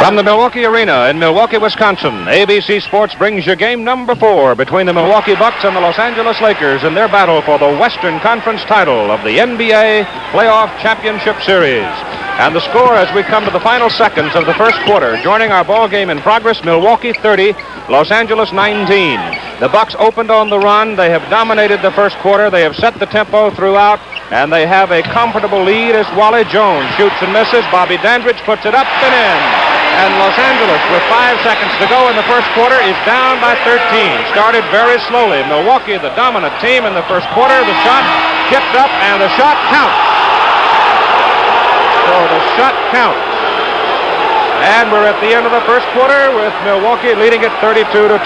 From the Milwaukee Arena in Milwaukee, Wisconsin, ABC Sports brings you game number 4 between the Milwaukee Bucks and the Los Angeles Lakers in their battle for the Western Conference title of the NBA Playoff Championship Series. And the score as we come to the final seconds of the first quarter. Joining our ball game in progress, Milwaukee 30, Los Angeles 19. The Bucks opened on the run. They have dominated the first quarter. They have set the tempo throughout, and they have a comfortable lead as Wally Jones shoots and misses. Bobby Dandridge puts it up and in. And Los Angeles, with 5 seconds to go in the first quarter, is down by 13. Started very slowly. Milwaukee, the dominant team in the first quarter. The shot tipped up, and the shot counts. So the shot counts. And we're at the end of the first quarter with Milwaukee leading it 32-21.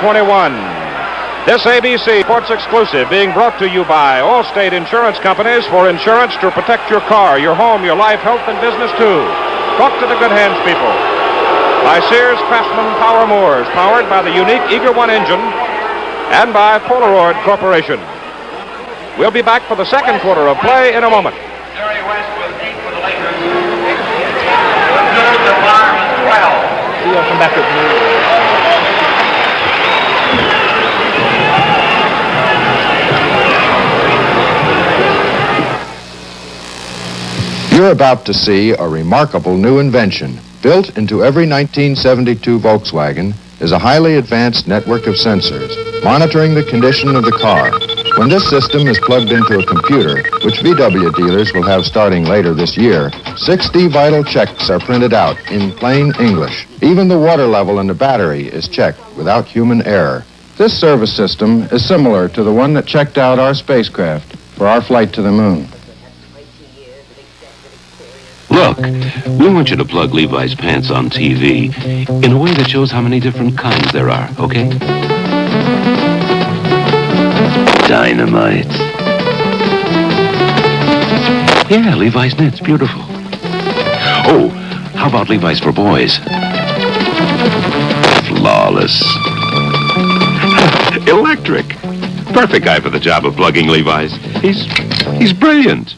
This ABC Sports exclusive being brought to you by Allstate Insurance Companies for insurance to protect your car, your home, your life, health, and business too. Talk to the good hands people. By Sears Craftsman Power Moors, powered by the unique Eager One engine, and by Polaroid Corporation. We'll be back for the second quarter of play in a moment. Jerry West with 8 for the Lakers. Abdul-Jabbar with 12. We'll come back with You're about to see a remarkable new invention. Built into every 1972 Volkswagen is a highly advanced network of sensors monitoring the condition of the car. When this system is plugged into a computer, which VW dealers will have starting later this year, 60 vital checks are printed out in plain English. Even the water level in the battery is checked without human error. This service system is similar to the one that checked out our spacecraft for our flight to the moon. Look, we want you to plug Levi's pants on TV in a way that shows how many different kinds there are, okay? Dynamite. Yeah, Levi's knits, beautiful. Oh, how about Levi's for boys? Flawless. Electric. Perfect guy for the job of plugging Levi's. He's brilliant.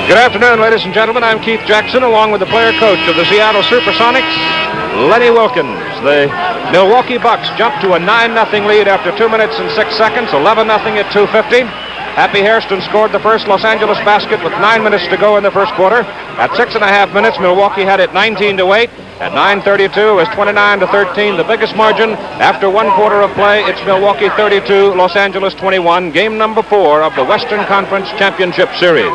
Good afternoon, ladies and gentlemen. I'm Keith Jackson, along with the player coach of the Seattle Supersonics, Lenny Wilkins. The Milwaukee Bucks jumped to a 9-0 lead after 2 minutes and 6 seconds, 11-0 at 2:50. Happy Hairston scored the first Los Angeles basket with 9 minutes to go in the first quarter. At 6.5 minutes, Milwaukee had it 19-8. At 9:32, it was 29-13, the biggest margin. After 1 quarter of play, it's Milwaukee 32, Los Angeles 21, game number 4 of the Western Conference Championship Series.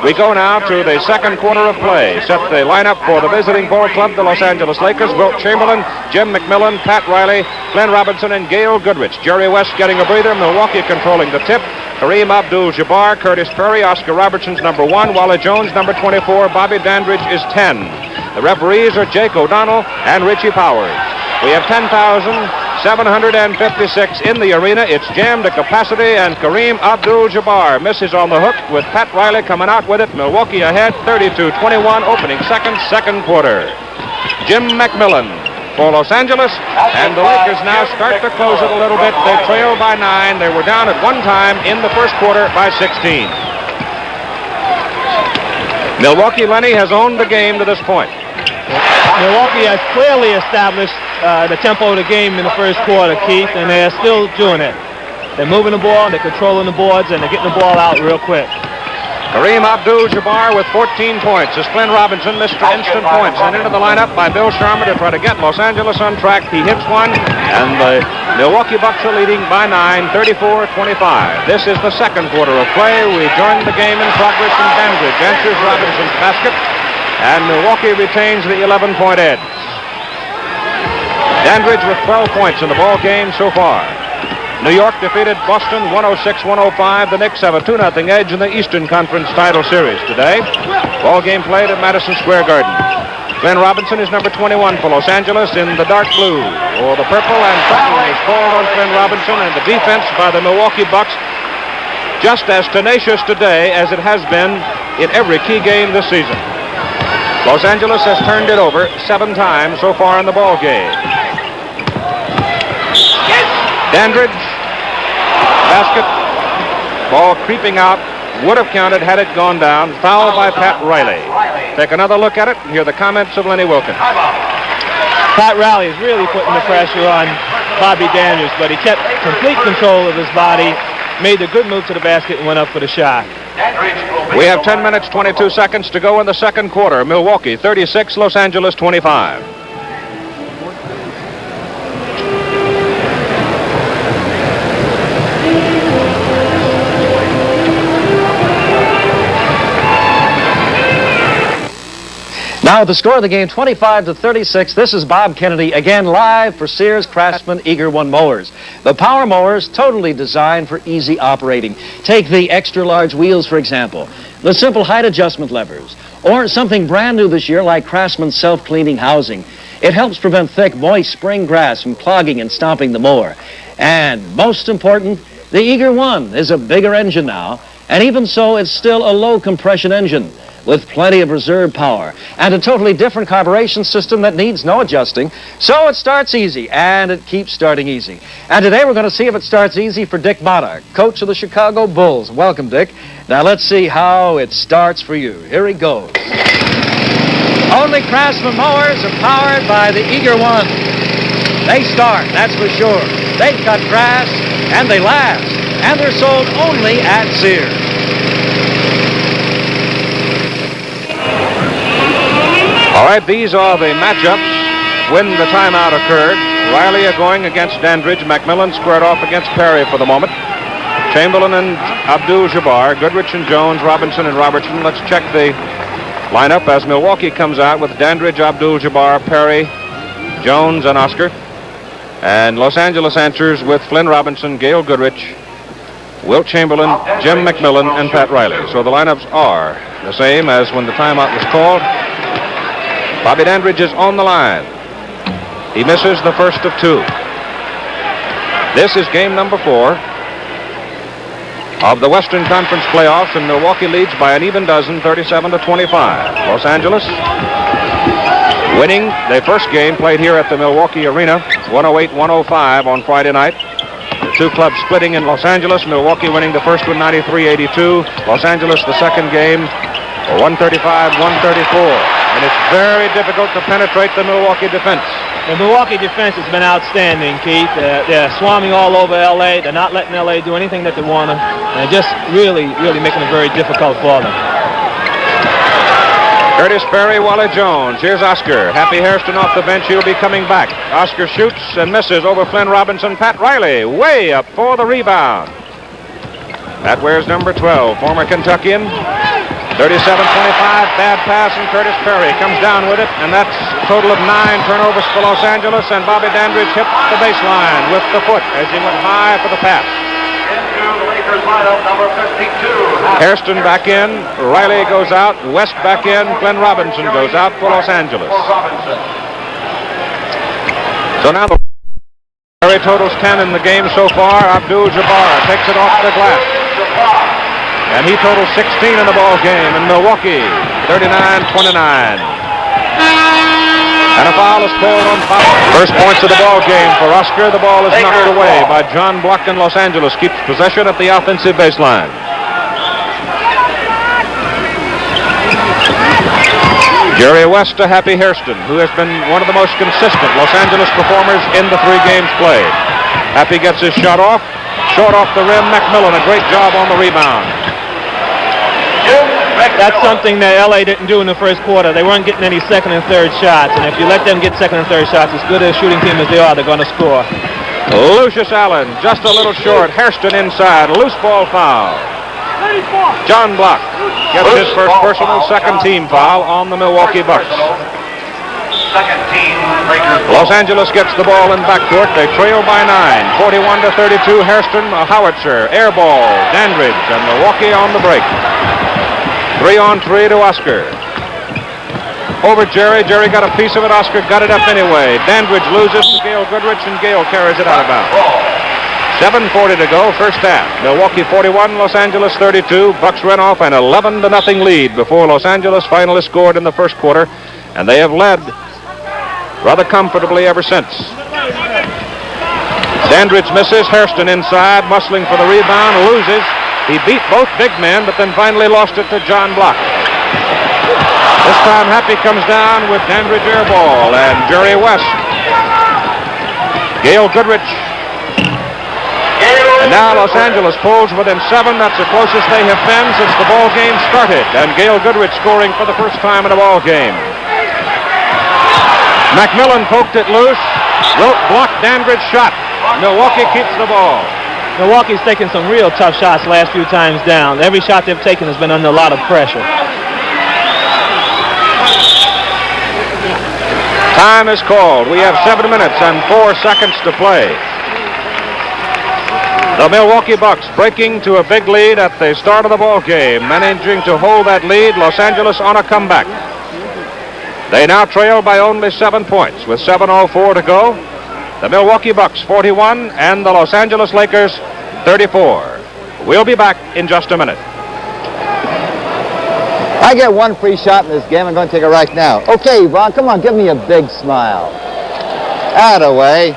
We go now to the second quarter of play. Set the lineup for the visiting ball club, the Los Angeles Lakers. Wilt Chamberlain, Jim McMillan, Pat Riley, Glenn Robinson, and Gail Goodrich. Jerry West getting a breather, Milwaukee controlling the tip. Kareem Abdul-Jabbar, Curtis Perry, Oscar Robertson's number 1, Wally Jones number 24, Bobby Dandridge is 10. The referees are Jake O'Donnell and Richie Powers. We have 10,756 in the arena. It's jammed to capacity, and Kareem Abdul-Jabbar misses on the hook with Pat Riley coming out with it. Milwaukee ahead, 32-21, opening second quarter. Jim McMillan for Los Angeles, and the Lakers now start to close it a little bit. They trail by 9. They were down at one time in the first quarter by 16. Milwaukee, Lenny, has owned the game to this point. Milwaukee has clearly established the tempo of the game in the first quarter, Keith, and they're still doing it. They're moving the ball, they're controlling the boards, and they're getting the ball out real quick. Kareem Abdul-Jabbar with 14 points as Glenn Robinson missed instant points. And into the lineup by Bill Sharma to try to get Los Angeles on track. He hits one, and the Milwaukee Bucks are leading by 9, 34-25. This is the second quarter of play. We join the game in progress, and Dandridge answers Robinson's basket, and Milwaukee retains the 11-point edge. Dandridge with 12 points in the ball game so far. New York defeated Boston 106-105. The Knicks have a 2-0 edge in the Eastern Conference title series today. Ball game played at Madison Square Garden. Glenn Robinson is number 21 for Los Angeles in the dark blue or the purple, and trouble is called on Glenn Robinson, and the defense by the Milwaukee Bucks just as tenacious today as it has been in every key game this season. Los Angeles has turned it over 7 times so far in the ball game. Dandridge, basket, ball creeping out Would have counted had it gone down. Foul by Pat Riley. Take another look at it and hear the comments of Lenny Wilkins. Pat Riley is really putting the pressure on Bobby Dandridge, but he kept complete control of his body, made a good move to the basket, and went up for the shot. We have 10 minutes, 22 seconds to go in the second quarter. Milwaukee 36, Los Angeles 25. Now the score of the game, 25-36. This is Bob Kennedy again live for Sears Craftsman Eager One mowers. The power mowers totally designed for easy operating. Take the extra large wheels, for example, the simple height adjustment levers, or something brand new this year like Craftsman's self-cleaning housing. It helps prevent thick, moist spring grass from clogging and stomping the mower. And most important, the Eager One is a bigger engine now, and even so, it's still a low compression engine with plenty of reserve power and a totally different carburation system that needs no adjusting. So it starts easy, and it keeps starting easy. And today we're going to see if it starts easy for Dick Motta, coach of the Chicago Bulls. Welcome, Dick. Now let's see how it starts for you. Here he goes. Only Craftsman mowers are powered by the Eager One. They start, that's for sure. They cut grass, and they last. And they're sold only at Sears. All right, these are the matchups when the timeout occurred. Riley going against Dandridge. McMillan squared off against Perry for the moment. Chamberlain and Abdul-Jabbar. Goodrich and Jones, Robinson and Robertson. Let's check the lineup as Milwaukee comes out with Dandridge, Abdul-Jabbar, Perry, Jones, and Oscar. And Los Angeles answers with Flynn Robinson, Gail Goodrich, Wilt Chamberlain, Jim McMillan, and Pat Riley. So the lineups are the same as when the timeout was called. Bobby Dandridge is on the line. He misses the first of two. This is game number 4 of the Western Conference playoffs, and Milwaukee leads by an even dozen, 37-25. Los Angeles winning the first game played here at the Milwaukee Arena, 108-105 on Friday night. The two clubs splitting in Los Angeles. Milwaukee winning the first one, 93-82. Los Angeles the second game, 135-134. And it's very difficult to penetrate the Milwaukee defense. The Milwaukee defense has been outstanding, Keith. They're swarming all over L.A. They're not letting L.A. do anything that they want to. And just really making it very difficult for them. Curtis Perry, Wally Jones. Here's Oscar. Happy Hairston off the bench. He'll be coming back. Oscar shoots and misses over Flynn Robinson. Pat Riley way up for the rebound. That wears number 12, former Kentuckian. 37-25, bad pass, and Curtis Perry comes down with it, and that's a total of 9 turnovers for Los Angeles, and Bobby Dandridge hit the baseline with the foot as he went high for the pass. Into the Lakers lineup, number 52. Hairston back in, Riley goes out, West back in, Flynn Robinson goes out for Los Angeles. So now the Perry totals 10 in the game so far. Abdul-Jabbar takes it off the glass. And he totals 16 in the ball game in Milwaukee, 39-29. And a foul is called on foul. First points of the ball game for Oscar. The ball is knocked away by John Block, and Los Angeles keeps possession at the offensive baseline. Jerry West to Happy Hairston, who has been one of the most consistent Los Angeles performers in the 3 games played. Happy gets his shot off. Short off the rim, McMillan, a great job on the rebound. That's something that L.A. didn't do in the first quarter. They weren't getting any second and third shots, and if you let them get second and third shots, as good a shooting team as they are, they're going to score. Lucius Allen, just a little short. Hairston inside, loose ball foul. John Block gets his first personal second team foul on the Milwaukee Bucks. Second team, Lakers. Los Angeles gets the ball in backcourt. They trail by 9, 41-32. Hairston, a howitzer, air ball, Dandridge, and Milwaukee on the break. 3-on-3 to Oscar. Over Jerry. Jerry got a piece of it. Oscar got it up anyway. Dandridge loses to Gail Goodrich, and Gail carries it out of bounds. 7:40 to go, first half. Milwaukee 41, Los Angeles 32. Bucks ran off an 11-0 lead before Los Angeles finally scored in the first quarter, and they have led rather comfortably ever since. Dandridge misses. Hairston inside, muscling for the rebound, loses. He beat both big men, but then finally lost it to John Block. This time Happy comes down with Dandridge air ball and Jerry West. Gail Goodrich. And now Los Angeles pulls within 7. That's the closest they have been since the ball game started. And Gail Goodrich scoring for the first time in a ball game. McMillan poked it loose. Wilt blocked Dandridge's shot. Milwaukee keeps the ball. Milwaukee's taken some real tough shots last few times down. Every shot they've taken has been under a lot of pressure. Time is called. We have 7 minutes and 4 seconds to play. The Milwaukee Bucks breaking to a big lead at the start of the ball game, managing to hold that lead. Los Angeles on a comeback. They now trail by only 7 points with 7:04 to go. The Milwaukee Bucks 41 and the Los Angeles Lakers 34. We'll be back in just a minute. I get one free shot in this game. I'm going to take it right now. Okay, Yvonne, come on, give me a big smile. Attaway.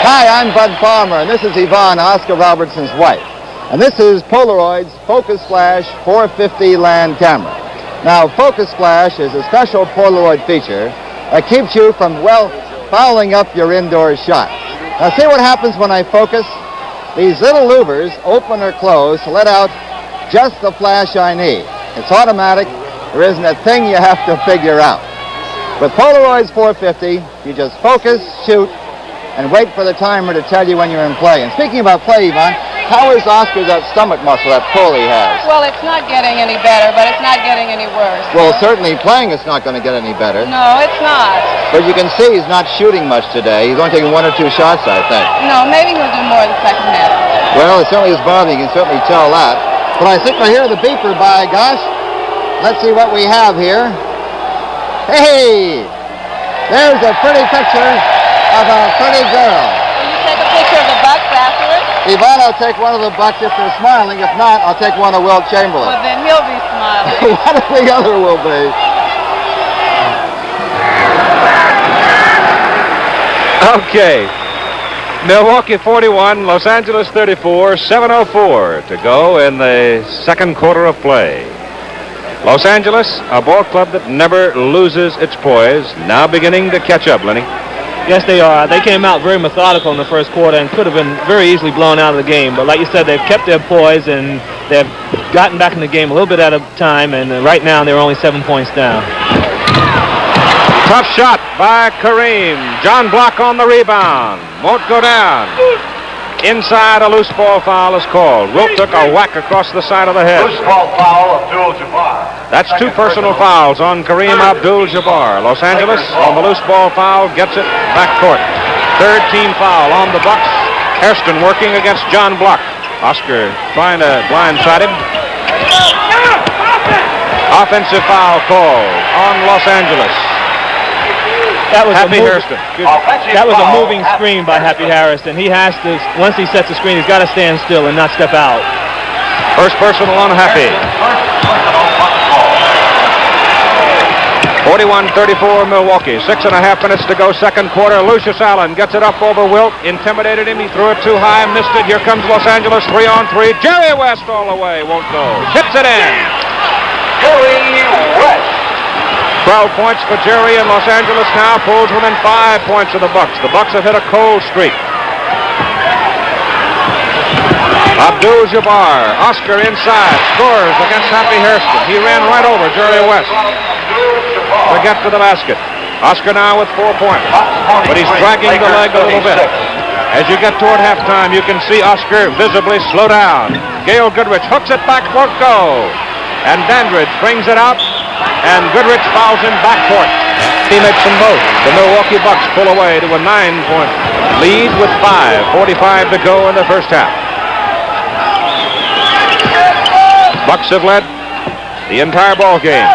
Hi, I'm Bud Palmer, and this is Yvonne, Oscar Robertson's wife. And this is Polaroid's Focus Flash 450 land camera. Now, Focus Flash is a special Polaroid feature that keeps you from, well, fouling up your indoor shots. Now, see what happens when I focus? These little louvers open or close to let out just the flash I need. It's automatic. There isn't a thing you have to figure out. With Polaroid's 450, you just focus, shoot, and wait for the timer to tell you when you're in play. And speaking about play, Yvonne, how is Oscar that stomach muscle, that pull he has? Well, it's not getting any better, but it's not getting any worse. Well, certainly playing it's not going to get any better. No, it's not. But you can see he's not shooting much today. He's only taking 1 or 2 shots, I think. No, maybe he'll do more in the second half. Well, it certainly is bothering. You can certainly tell that. But I think I hear the beeper, by gosh. Let's see what we have here. Hey! There's a pretty picture of a pretty girl. Will you take a picture of the Bucks afterwards? Yvonne, I'll take one of the Bucks if they're smiling. If not, I'll take one of Wilt Chamberlain. Well, then he'll be smiling. What if the other will be? Okay. Milwaukee 41, Los Angeles 34, 7:04 to go in the second quarter of play. Los Angeles, a ball club that never loses its poise, now beginning to catch up, Lenny. Yes, they are. They came out very methodical in the first quarter and could have been very easily blown out of the game. But like you said, they've kept their poise and they've gotten back in the game a little bit at a time. And right now, they're only 7 points down. Tough shot by Kareem. John Block on the rebound. Won't go down. Inside, a loose ball foul is called. Wilt took a whack across the side of the head. Loose ball foul of Abdul-Jabbar. That's 2 personal fouls on Kareem Abdul-Jabbar. Los Angeles on the loose ball foul gets it back court. 3rd team foul on the Bucks. Hairston working against John Block. Oscar trying to blindside him. Offensive foul called on Los Angeles. That was Happy Hairston. That was a moving screen by Happy Hairston. He has to, once he sets the screen, he's got to stand still and not step out. First personal on Happy. 41-34 Milwaukee. 6.5 minutes to go, second quarter. Lucius Allen gets it up over Wilt. Intimidated him. He threw it too high, missed it. Here comes Los Angeles, 3-on-3. Jerry West all the way. Won't go. Tips it in. Jerry West. 12 points for Jerry, and Los Angeles now pulls within 5 points of the Bucks. The Bucks have hit a cold streak. Abdul-Jabbar, Oscar inside, scores against Happy Hairston. He ran right over Jerry West to get to the basket. Oscar now with 4 points, but he's dragging the leg a little bit. As you get toward halftime, you can see Oscar visibly slow down. Gail Goodrich hooks it back, won't go. And Dandridge brings it out. And Goodrich fouls him backcourt. He makes them both. The Milwaukee Bucks pull away to a 9-point lead with 5:45 to go in the first half. Bucks have led the entire ball game.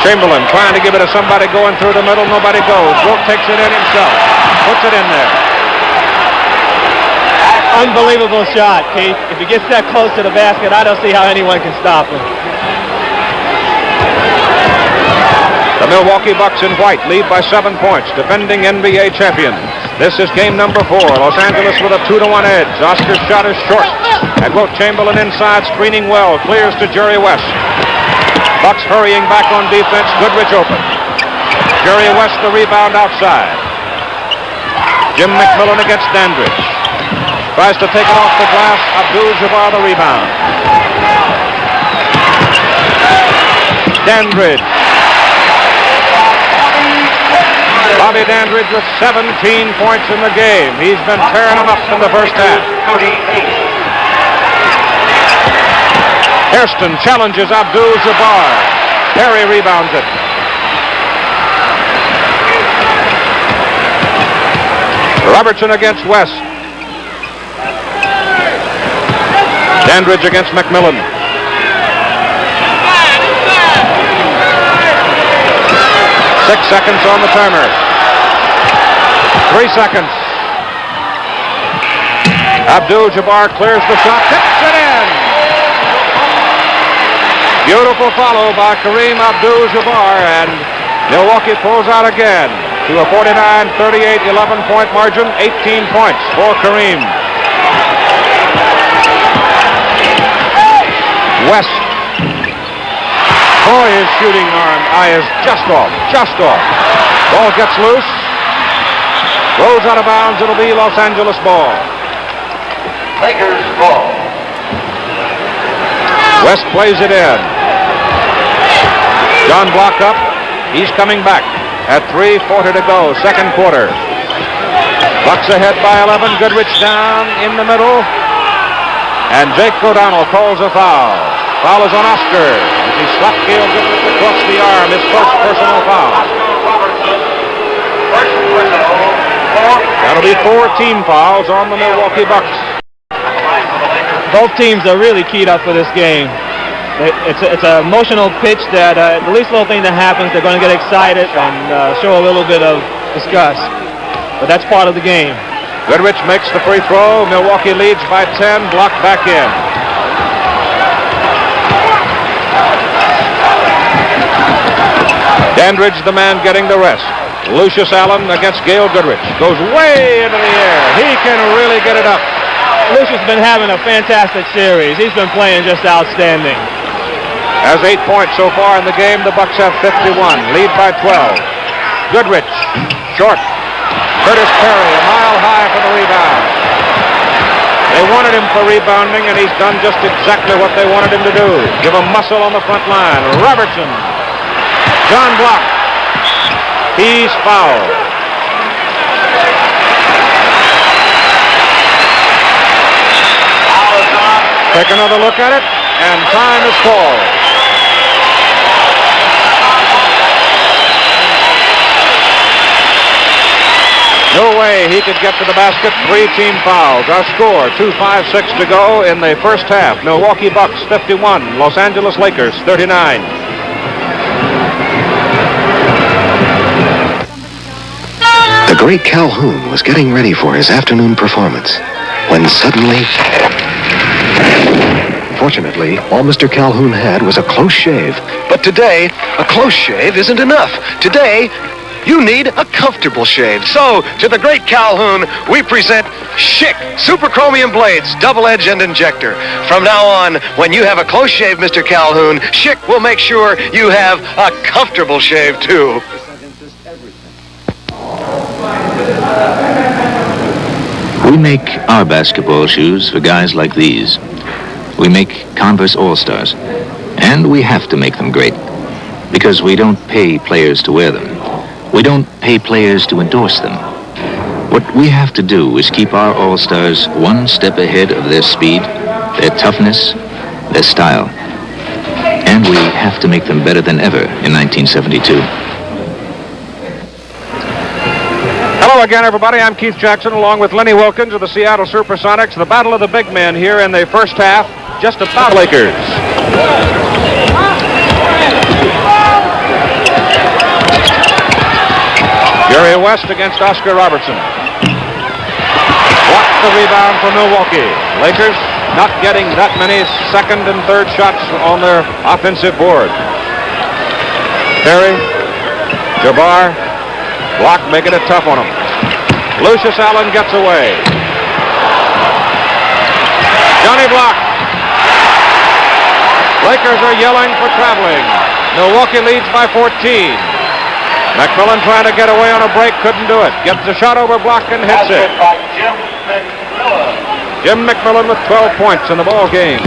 Chamberlain trying to give it to somebody going through the middle. Nobody goes. Wilt takes it in himself. Puts it in there. Unbelievable shot, Keith. If he gets that close to the basket, I don't see how anyone can stop him. The Milwaukee Bucks in white lead by 7 points, defending NBA champions. This is game number 4. Los Angeles with a 2-1 edge. Oscar's shot is short. And Wilt Chamberlain inside, screening well. Clears to Jerry West. Bucks hurrying back on defense. Goodrich open. Jerry West the rebound outside. Jim McMillan against Dandridge. Tries to take it off the glass. Abdul-Jabbar the rebound. Dandridge. Bobby Dandridge with 17 points in the game. He's been tearing them up in the first half. Hairston challenges Abdul-Jabbar. Perry rebounds it. Robertson against West. Dandridge against McMillan. Six seconds on the timer. 3 seconds. Abdul-Jabbar clears the shot, tips it in. Beautiful follow by Kareem Abdul-Jabbar, and Milwaukee pulls out again to a 49-38 11-point margin. 18 points for Kareem. West. Boy, his shooting eye is just off. Ball gets loose. Rolls out of bounds. It'll be Los Angeles ball. Lakers ball. West plays it in. John Block up. He's coming back at 3:40 to go. Second quarter. Bucks ahead by 11. Goodrich down in the middle. And Jake O'Donnell calls a foul. Foul is on Oscar. He slapped Gail Goodrich across the arm. His first personal foul. That'll be 4 team fouls on the Milwaukee Bucks. Both teams are really keyed up for this game. It's an emotional pitch that the least little thing that happens, they're going to get excited and show a little bit of disgust. But that's part of the game. Goodrich makes the free throw. Milwaukee leads by 10. Blocked back in. Dandridge, the man getting the rest. Lucius Allen against Gail Goodrich. Goes way into the air. He can really get it up. Lucius has been having a fantastic series. He's been playing just outstanding. Has 8 points so far in the game. The Bucks have 51. Lead by 12. Goodrich. Short. Curtis Perry, a mile high for the rebound. They wanted him for rebounding, and he's done just exactly what they wanted him to do. Give him muscle on the front line. Robertson. John Block. He's fouled. Take another look at it, and time is called. No way he could get to the basket. 3 team fouls. Our score, 2:56 to go in the first half. Milwaukee Bucks 51, Los Angeles Lakers 39. The great Calhoun was getting ready for his afternoon performance when suddenly... Fortunately, all Mr. Calhoun had was a close shave. But today, a close shave isn't enough. Today, you need a comfortable shave. So, to the great Calhoun, we present Schick Super Chromium Blades, double edge and injector. From now on, when you have a close shave, Mr. Calhoun, Schick will make sure you have a comfortable shave, too. We make our basketball shoes for guys like these. We make Converse All-Stars, and we have to make them great, because we don't pay players to wear them. We don't pay players to endorse them. What we have to do is keep our All-Stars one step ahead of their speed, their toughness, their style. And we have to make them better than ever in 1972. Hello again, everybody. I'm Keith Jackson, along with Lenny Wilkins of the Seattle Supersonics. The battle of the big men here in the first half, just about Lakers. Jerry West against Oscar Robertson. Blocked the rebound for Milwaukee. Lakers not getting that many second and third shots on their offensive board. Perry, Jabbar, Block making it tough on him. Lucius Allen gets away. Johnny Block. Lakers are yelling for traveling. Milwaukee leads by 14. McMillan trying to get away on a break, couldn't do it. Gets the shot over Block and hits it. Jim McMillan with 12 points in the ball game.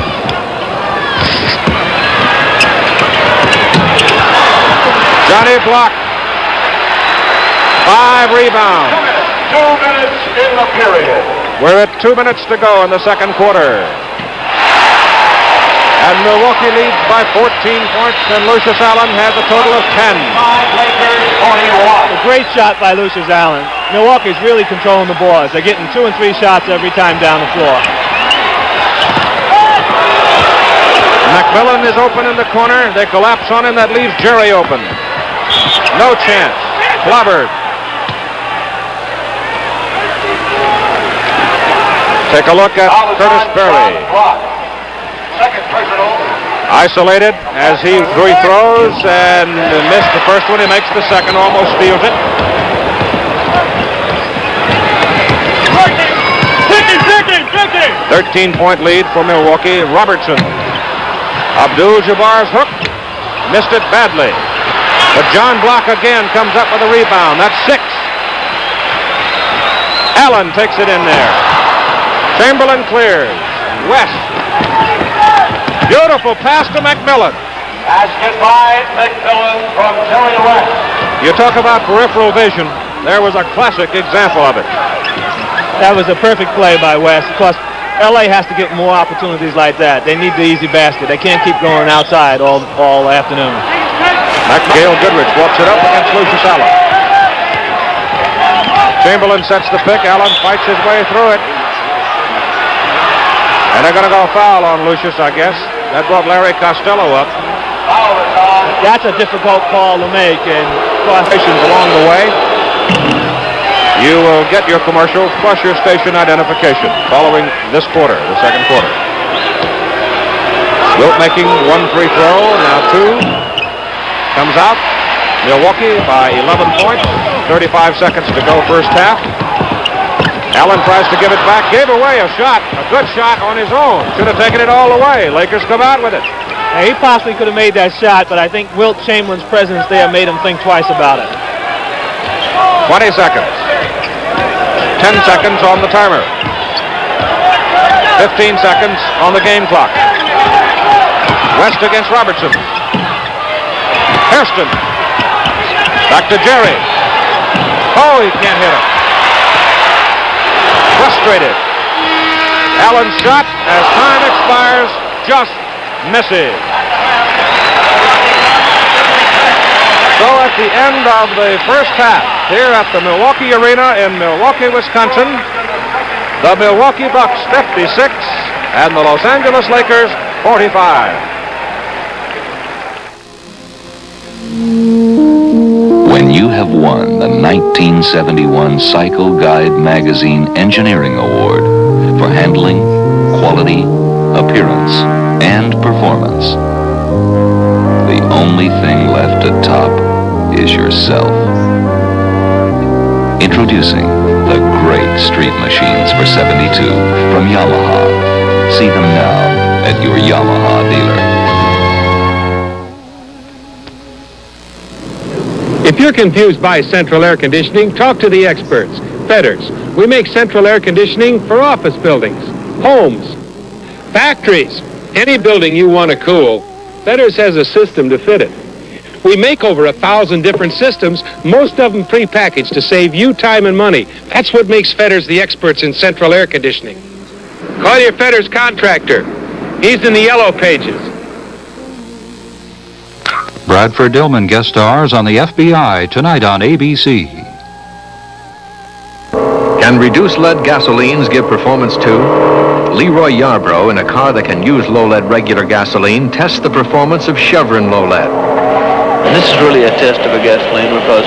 Johnny Block. 5 rebounds. 2 minutes in the period. We're at 2 minutes to go in the second quarter. And Milwaukee leads by 14 points, and Lucius Allen has a total of 10. A great shot by Lucius Allen. Milwaukee's really controlling the boards. They're getting 2 and 3 shots every time down the floor. McMillan is open in the corner. They collapse on him. That leaves Jerry open. No chance. Clobbered. Take a look at Curtis Berry. Second personal. Isolated as he throws and missed the first one. He makes the second, almost steals it. 13-point lead for Milwaukee. Robertson. Abdul-Jabbar's hook. Missed it badly. But John Block again comes up with a rebound. That's 6. Allen takes it in there. Chamberlain clears. West. Beautiful pass to McMillan. Basket by McMillan from Terry West. You talk about peripheral vision. There was a classic example of it. That was a perfect play by West. Of course, LA has to get more opportunities like that. They need the easy basket. They can't keep going outside all afternoon. Gail Goodrich walks it up against Lucius Allen. Chamberlain sets the pick. Allen fights his way through it. And they're going to go foul on Lucius, I guess. That brought Larry Costello up. That's a difficult call to make, and Stations along the way. You will get your commercial plus your station identification following this quarter, the second quarter. Wilt making 1 free throw, now 2. Comes out. Milwaukee by 11 points. 35 seconds to go first half. Allen tries to give it back. Gave away a shot. A good shot on his own. Should have taken it all away. Lakers come out with it. Now, he possibly could have made that shot, but I think Wilt Chamberlain's presence there made him think twice about it. 20 seconds. 10 seconds on the timer. 15 seconds on the game clock. West against Robertson. Hairston. Back to Jerry. Oh, he can't hit it. Frustrated. Allen's shot as time expires just misses. So at the end of the first half, here at the Milwaukee Arena in Milwaukee, Wisconsin, the Milwaukee Bucks 56 and the Los Angeles Lakers 45. When you have won the 1971 Cycle Guide Magazine Engineering Award for handling, quality, appearance, and performance, the only thing left at top is yourself. Introducing the great street machines for 72 from Yamaha. See them now at your Yamaha dealer. If you're confused by central air conditioning, talk to the experts. Fetters. We make central air conditioning for office buildings, homes, factories, any building you want to cool. Fetters has a system to fit it. We make over 1,000 different systems, most of them pre-packaged to save you time and money. That's what makes Fetters the experts in central air conditioning. Call your Fetters contractor. He's in the yellow pages. Bradford Dillman guest stars on the FBI tonight on ABC. Can reduced lead gasolines give performance too? Leroy Yarbrough, in a car that can use low-lead regular gasoline, tests the performance of Chevron low-lead. And this is really a test of a gasoline because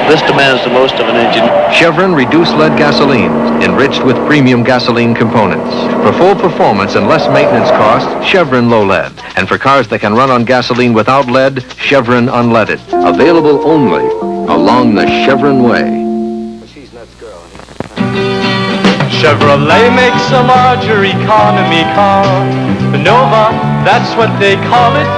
this demands the most of an engine. Chevron reduced lead gasoline, enriched with premium gasoline components. For full performance and less maintenance cost, Chevron low lead. And for cars that can run on gasoline without lead, Chevron unleaded. Available only along the Chevron way. She's nuts, girl. Chevrolet makes a larger economy car. The Nova, that's what they call it.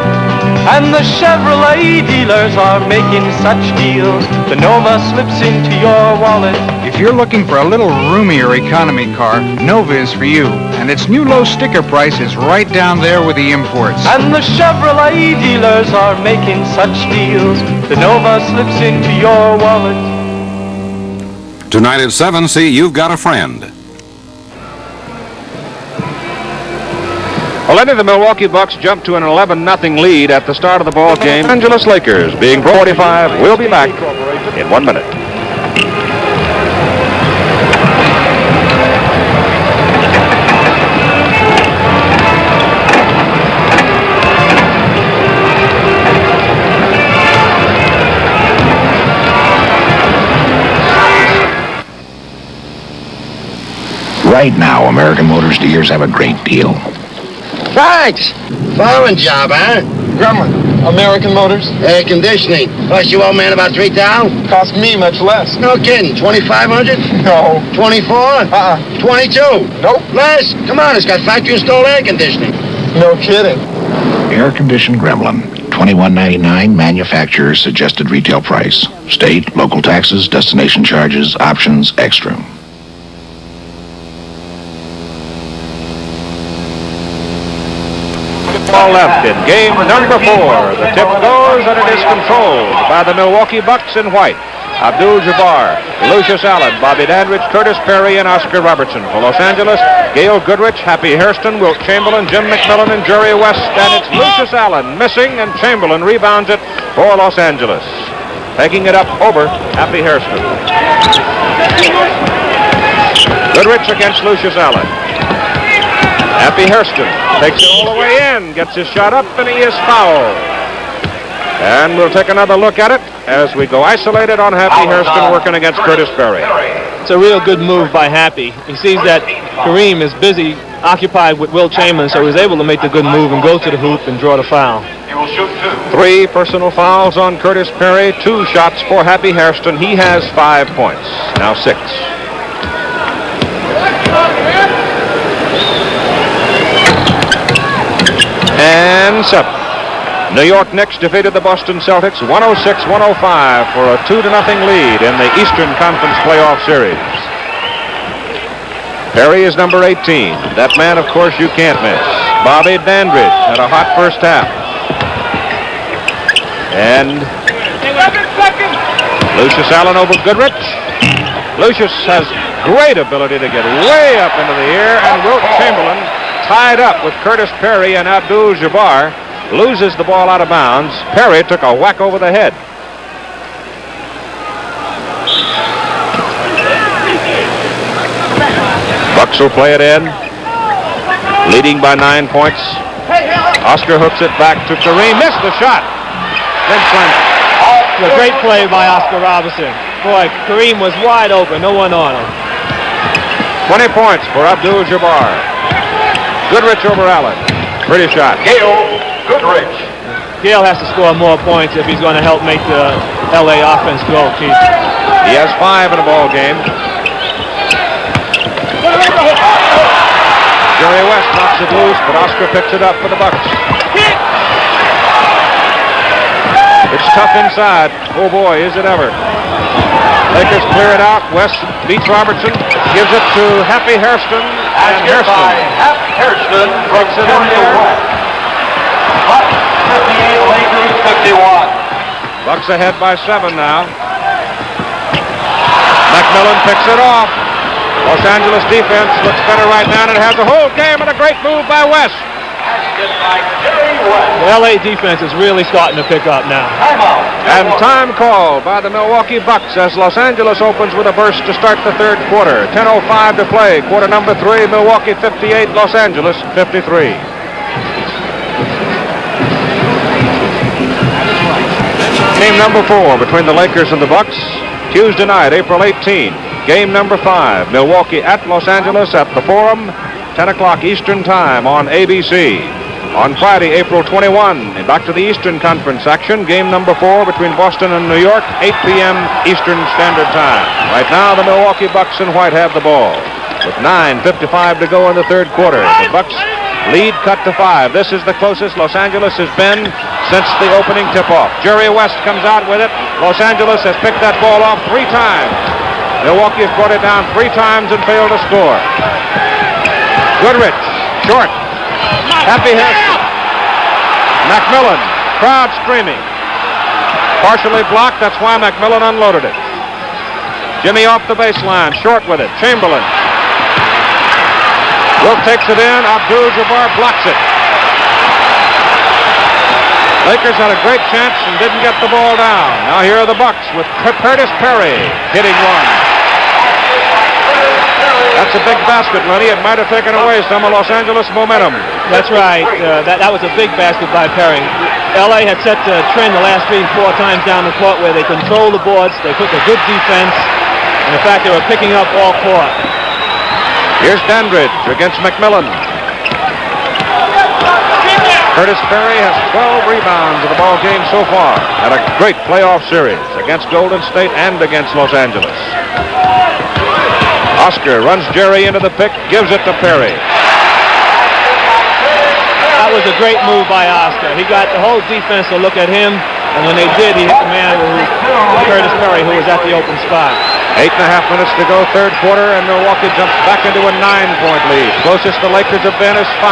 And the Chevrolet dealers are making such deals. The Nova slips into your wallet. If you're looking for a little roomier economy car, Nova is for you. And its new low sticker price is right down there with the imports. And the Chevrolet dealers are making such deals. The Nova slips into your wallet. Tonight at 7, see You've Got a Friend. Well, the Milwaukee Bucks jumped to an 11-0 lead at the start of the ball game. Los Angeles Lakers being 45. We'll be back in 1 minute. Right now, American Motors dealers have a great deal. Thanks. Foreign job, huh? Grumman, American Motors. Air conditioning. Cost you old man about $3,000? Cost me much less. No kidding. $2,500? No. 24? 22? Nope. Less? Come on, it's got factory installed air conditioning. No kidding. Air-conditioned Gremlin, $21.99 manufacturer's suggested retail price. State, local taxes, destination charges, options, extra. Ball left in game number 4. The tip goes and it is controlled by the Milwaukee Bucks in white. Abdul-Jabbar, Lucius Allen, Bobby Dandridge, Curtis Perry, and Oscar Robertson. For Los Angeles, Gail, Goodrich, Happy Hairston, Wilt Chamberlain, Jim McMillan, and Jerry West. And it's Lucius Allen missing, and Chamberlain rebounds it for Los Angeles. Taking it up over Happy Hairston. Goodrich against Lucius Allen. Happy Hairston takes it all the way in, gets his shot up, and he is fouled. And we'll take another look at it as we go isolated on Happy Hairston working against Curtis Perry. It's a real good move by Happy. He sees that Kareem is busy, occupied with Wilt Chamberlain, so he's able to make the good move and go to the hoop and draw the foul. He will shoot 2. 3 personal fouls on Curtis Perry, 2 shots for Happy Hairston. He has 5 points, now 6. And 7. New York Knicks defeated the Boston Celtics 106-105 for a 2-0 lead in the Eastern Conference Playoff Series. Perry is number 18. That man, of course, you can't miss. Bobby Dandridge had a hot first half. And Lucius Allen over Goodrich. Lucius has great ability to get way up into the air, and Wilt Chamberlain, tied up with Curtis Perry and Abdul-Jabbar, loses the ball out of bounds. Perry took a whack over the head. Bucks will play it in, leading by 9 points. Oscar hooks it back to Kareem, missed the shot. Then It's a great play by Oscar Robertson. Boy, Kareem was wide open, no one on him. 20 points for Abdul-Jabbar. Goodrich over Allen. Pretty shot. Gail, Goodrich. Gail has to score more points if he's going to help make the LA offense go, Keith. He has 5 in a ball game. Jerry West knocks it loose, but Oscar picks it up for the Bucks. It's tough inside. Oh boy, is it ever. Lakers clear it out. West beats Robertson, gives it to Happy Hairston, and Hairston takes it in there. Bucks 58, Lakers 51. Bucks ahead by 7 now. McMillan picks it off. Los Angeles defense looks better right now, and it has the whole game, and a great move by West. The LA defense is really starting to pick up now. And time called by the Milwaukee Bucks as Los Angeles opens with a burst to start the third quarter. 10:05 to play. Quarter number 3, Milwaukee 58, Los Angeles 53. Game number 4 between the Lakers and the Bucks. Tuesday night, April 18. Game number 5, Milwaukee at Los Angeles at the Forum. 10 o'clock Eastern Time on ABC. On Friday, April 21, back to the Eastern Conference action. Game number 4 between Boston and New York, 8 p.m. Eastern Standard Time. Right now, the Milwaukee Bucks in white have the ball. with 9:55 to go in the third quarter. The Bucks lead cut to 5. This is the closest Los Angeles has been since the opening tip-off. Jerry West comes out with it. Los Angeles has picked that ball off 3 times. Milwaukee has brought it down 3 times and failed to score. Goodrich, short. Happy Hairston. McMillan, crowd screaming. Partially blocked, that's why McMillan unloaded it. Jimmy off the baseline, short with it. Chamberlain. Wilt takes it in. Abdul-Jabbar blocks it. Lakers had a great chance and didn't get the ball down. Now here are the Bucks with Curtis Perry hitting one. That's a big basket, Lenny. It might have taken away some of Los Angeles momentum. That's right. That was a big basket by Perry. L.A. had set the trend the last 3 or 4 times down the court where they controlled the boards. They took a good defense. And in fact, they were picking up all court. Here's Dandridge against McMillan. Curtis Perry has 12 rebounds in the ball game so far. Had a great playoff series against Golden State and against Los Angeles. Oscar runs Jerry into the pick, gives it to Perry. That was a great move by Oscar. He got the whole defense to look at him, and when they did, he hit the man, Curtis Perry, who was at the open spot. 8.5 minutes to go, third quarter, and Milwaukee jumps back into a 9-point lead. Closest the Lakers have been is 5.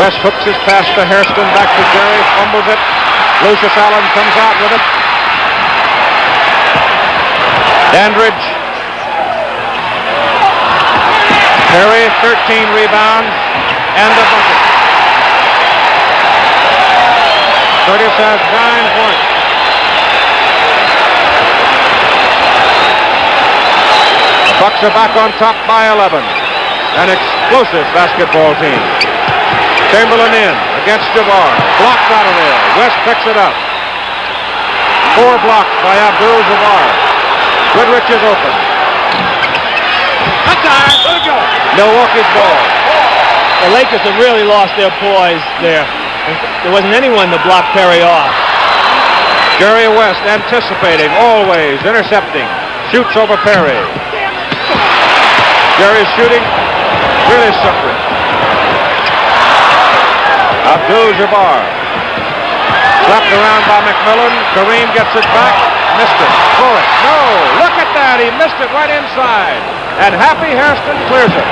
West hooks his pass to Hairston, back to Jerry, fumbles it. Lucius Allen comes out with it. Dandridge. Perry, 13 rebounds, and a bucket. Curtis has 9 points. The Bucks are back on top by 11. An explosive basketball team. Chamberlain in against Jabbar. Blocked out of there. West picks it up. 4 blocks by Abdul-Jabbar. Goodrich is open. Let it go. Milwaukee's ball. The Lakers have really lost their poise there. There wasn't anyone to block Perry off. Jerry West anticipating, always intercepting. Shoots over Perry. Jerry's shooting, really suffering. Abdul-Jabbar. Slapped around by McMillan. Kareem gets it back. Missed it. For it. No. Look at that. He missed it right inside. And Happy Hairston clears it.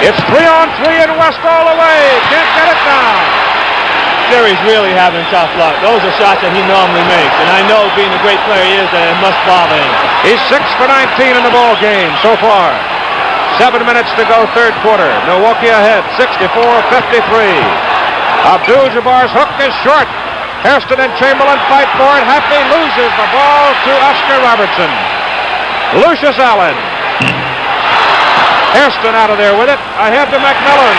It's 3-on-3 and West all the way. Can't get it down. Jerry's really having tough luck. Those are shots that he normally makes. And I know, being the great player he is, that it must bother him. He's 6 for 19 in the ball game so far. 7 minutes to go, third quarter. Milwaukee ahead, 64-53. Abdul-Jabbar's hook is short. Hairston and Chamberlain fight for it. Happy loses the ball to Oscar Robertson. Lucius Allen. Hairston out of there with it. Ahead to McMillan.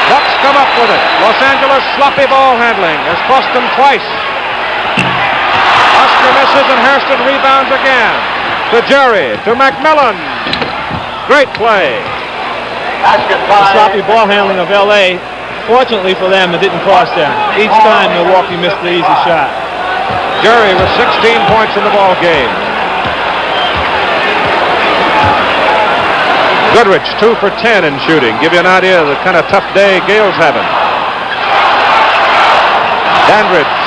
Bucks come up with it. Los Angeles sloppy ball handling has cost them twice. Oscar misses and Hairston rebounds again. To Jerry. To McMillan. Great play. The sloppy ball handling of L.A., fortunately for them, it didn't cost them. Each time Milwaukee missed the easy shot. Jerry with 16 points in the ball game. Goodrich 2 for 10 in shooting. Give you an idea of the kind of tough day Gail's having. Dandridge.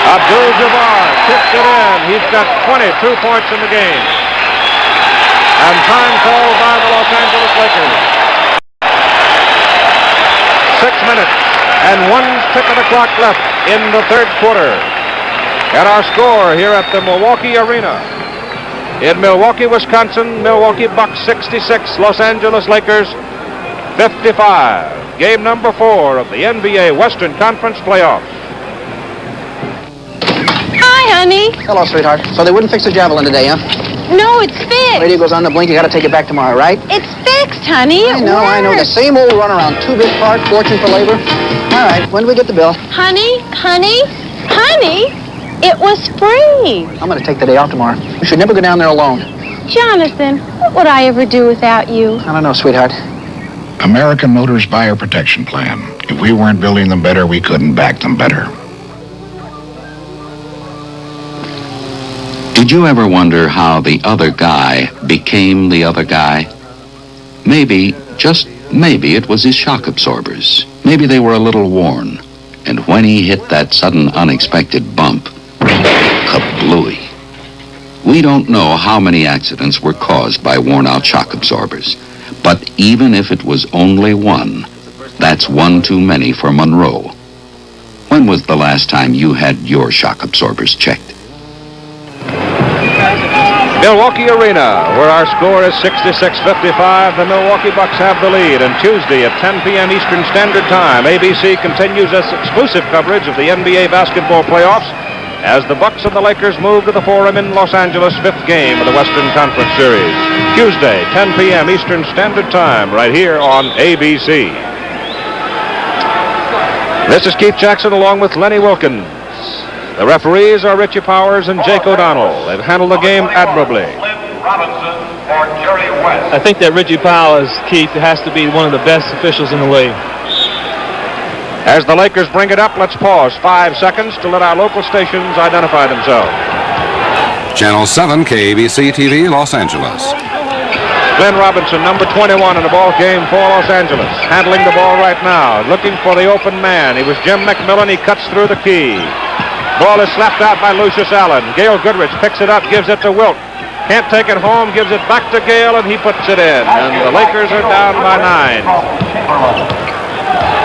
Abdul-Jabbar kicks it in. He's got 22 points in the game. And time called by the Los Angeles Lakers. 6 minutes and 1 tick of the clock left in the third quarter. And our score here at the Milwaukee Arena. In Milwaukee, Wisconsin, Milwaukee Bucks 66, Los Angeles Lakers 55. Game number 4 of the NBA Western Conference playoffs. Hi, honey. Hello, sweetheart. So they wouldn't fix the Javelin today, huh? No, it's fixed. Radio goes on the blink. You got to take it back tomorrow, right? It's fixed, honey. I know. The same old runaround. 2-bit part, fortune for labor. All right. When do we get the bill? Honey, it was free. I'm going to take the day off tomorrow. We should never go down there alone. Jonathan, what would I ever do without you? I don't know, sweetheart. American Motors Buyer Protection Plan. If we weren't building them better, we couldn't back them better. Did you ever wonder how the other guy became the other guy? Maybe, just maybe, it was his shock absorbers. Maybe they were a little worn. And when he hit that sudden unexpected bump, kablooey. We don't know how many accidents were caused by worn-out shock absorbers. But even if it was only one, that's one too many for Monroe. When was the last time you had your shock absorbers checked? Milwaukee Arena, where our score is 66-55. The Milwaukee Bucks have the lead. And Tuesday at 10 p.m. Eastern Standard Time, ABC continues its exclusive coverage of the NBA basketball playoffs as the Bucks and the Lakers move to the Forum in Los Angeles, fifth game of the Western Conference Series. Tuesday, 10 p.m. Eastern Standard Time, right here on ABC. This is Keith Jackson along with Lenny Wilkins. The referees are Richie Powers and Jake O'Donnell. They've handled the game admirably. I think that Richie Powers, Keith, has to be one of the best officials in the league. As the Lakers bring it up, let's pause 5 seconds to let our local stations identify themselves. Channel 7, KABC TV, Los Angeles. Glenn Robinson, number 21 in the ball game for Los Angeles. Handling the ball right now, looking for the open man. He was Jim McMillan. He cuts through the key. Ball is slapped out by Lucius Allen. Gail Goodrich picks it up, gives it to Wilt. Can't take it home, gives it back to Gail, and he puts it in. And the Lakers are down by 9.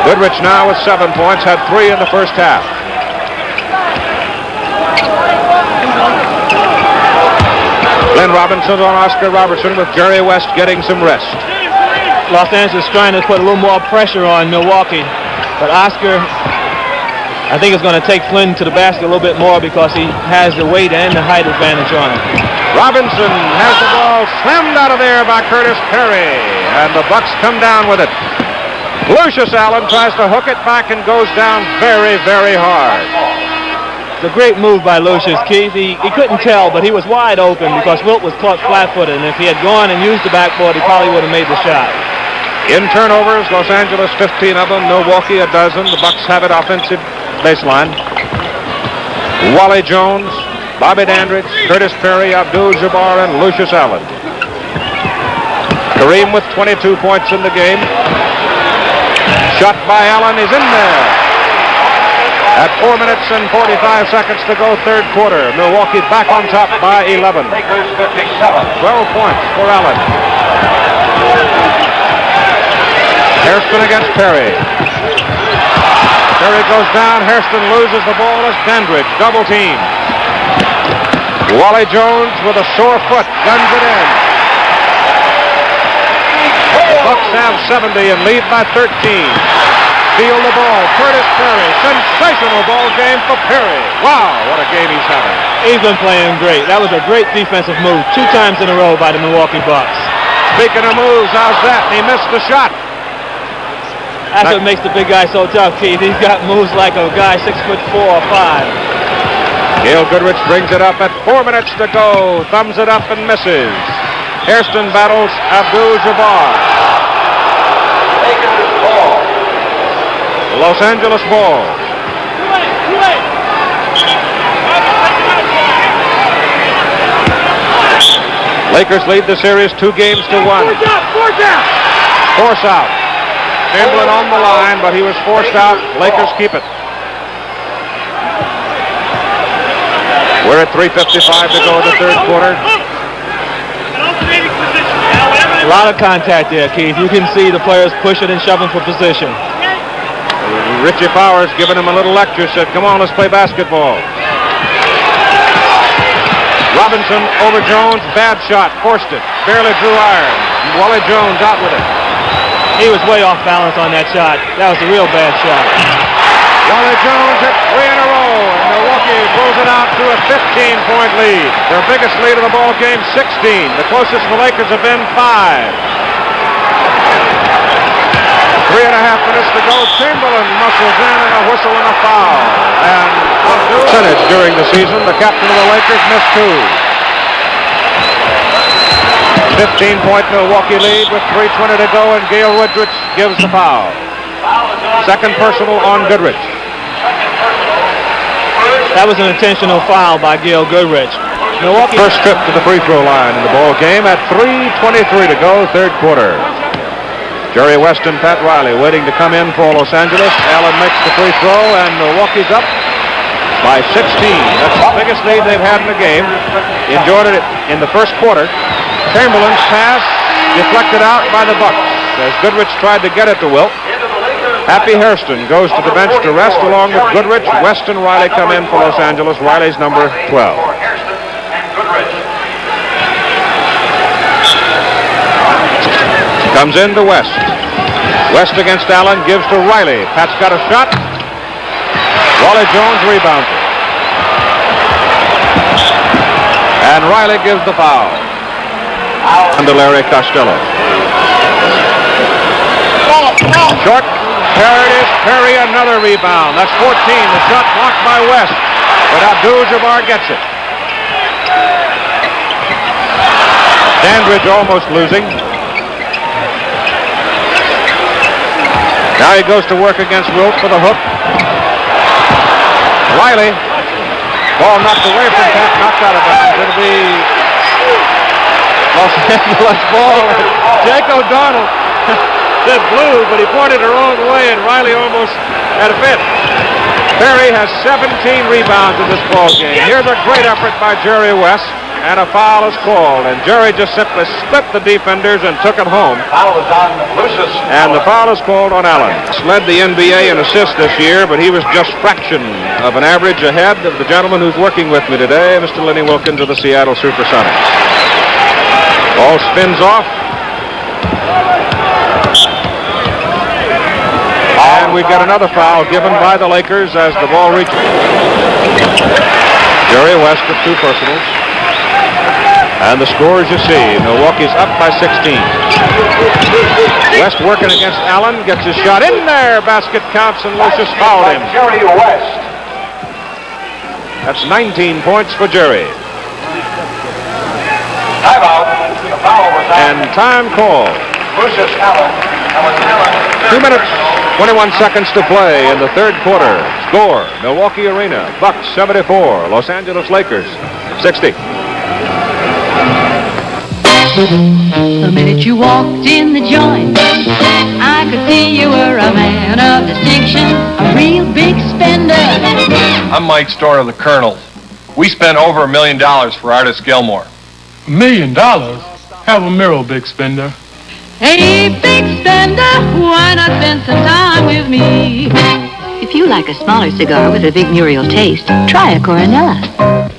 Goodrich now with 7 points, had 3 in the first half. Glenn Robinson on Oscar Robertson with Jerry West getting some rest. Los Angeles trying to put a little more pressure on Milwaukee, but Oscar, I think, is going to take Flynn to the basket a little bit more because he has the weight and the height advantage on him. Robinson has the ball slammed out of there by Curtis Perry, and the Bucks come down with it. Lucius Allen tries to hook it back and goes down very, very hard. It's a great move by Lucius, Keith. He couldn't tell, but he was wide open because Wilt was caught flat-footed, and if he had gone and used the backboard, he probably would have made the shot. In turnovers, Los Angeles 15 of them, Milwaukee a dozen. The Bucks have it offensive baseline. Wally Jones, Bobby Dandridge, Curtis Perry, Abdul-Jabbar, and Lucius Allen. Kareem with 22 points in the game. Shot by Allen is in there. At 4 minutes and 45 seconds to go, third quarter. Milwaukee back on top by 11. 12 points for Allen. Hairston against Perry. Perry goes down. Hairston loses the ball as Dandridge double team. Wally Jones with a sore foot guns it in. The Bucks have 70 and lead by 13. Steal the ball. Curtis Perry. Sensational ball game for Perry. Wow, what a game he's having. He's been playing great. That was a great defensive move 2 times in a row by the Milwaukee Bucks. Speaking of moves, how's that? He missed the shot. That's what makes the big guy so tough, Keith. He's got moves like a guy 6'4" or 5. Gail Goodrich brings it up at 4 minutes to go. Thumbs it up and misses. Hairston battles Abdul-Jabbar. Los Angeles ball. Lakers lead the series 2 games to 1. Force out. Chamberlain on the line, but he was forced out. Lakers keep it. We're at 3:55 to go in the third quarter. A lot of contact there, Keith. You can see the players pushing and shoving for position. Richie Powers giving him a little lecture, said, come on, let's play basketball. Robinson over Jones, bad shot, forced it, barely drew iron. Wally Jones out with it. He was way off balance on that shot. That was a real bad shot. Wally Jones hit 3 in a row, and Milwaukee blows it out to a 15-point lead. Their biggest lead of the ball game, 16. The closest the Lakers have been 5. 3.5 minutes to go. Chamberlain muscles in and a whistle and a foul. And percentage during the season, the captain of the Lakers missed 2. 15-point Milwaukee lead with 3:20 to go, and Gail Goodrich gives the foul. Second personal on Goodrich. That was an intentional foul by Gail Goodrich. Milwaukee. First trip to the free throw line in the ball game at 3:23 to go, third quarter. Jerry West and Pat Riley waiting to come in for Los Angeles. Allen makes the free throw, and Milwaukee's up by 16. That's the biggest lead they've had in the game. Enjoyed it in the first quarter. Chamberlain's pass deflected out by the Bucks as Goodrich tried to get it to Wilt. Happy Hairston goes to the bench to rest along with Goodrich. West and Riley come in for Los Angeles. Riley's number 12. Comes in to West. West against Allen, gives to Riley. Pat's got a shot. Wally Jones rebounds it. And Riley gives the foul. And to Larry Costello. Short. There it is. Perry, another rebound. That's 14. The shot blocked by West. But Abdul-Jabbar gets it. Dandridge almost losing. Now he goes to work against Wilt for the hook. Riley. Ball knocked away from Pat, knocked out of bounds. It'll be Los Angeles ball. Jake O'Donnell said blue, but he pointed the wrong way, and Riley almost had a fit. Perry has 17 rebounds in this ball game. Here's a great effort by Jerry West, and a foul is called. And Jerry just simply split the defenders and took it home. Foul is on Lucius. And the foul is called on Allen. He's led the NBA in assists this year, but he was just fraction of an average ahead of the gentleman who's working with me today, Mr. Lenny Wilkins of the Seattle Supersonics. Ball spins off. And we've got another foul given by the Lakers as the ball reaches. Jerry West with two personals. And the score, as you see, Milwaukee's up by 16. West working against Allen, gets his shot in there. Basket counts, and Lucius fouled him. Jerry West. That's 19 points for Jerry. Timeout. The foul was on. And time call. Lucius Allen. 2 minutes, 21 seconds to play in the third quarter. Score, Milwaukee Arena, Bucks 74, Los Angeles Lakers 60. The minute you walked in the joint, I could see you were a man of distinction, a real big spender. I'm Mike Storr of the Colonel. We spent over $1 million for Artist Gilmore. $1 million? Have a mirror, big spender. Hey, big spender, why not spend some time with me? If you like a smaller cigar with a big Muriel taste, try a Coronella.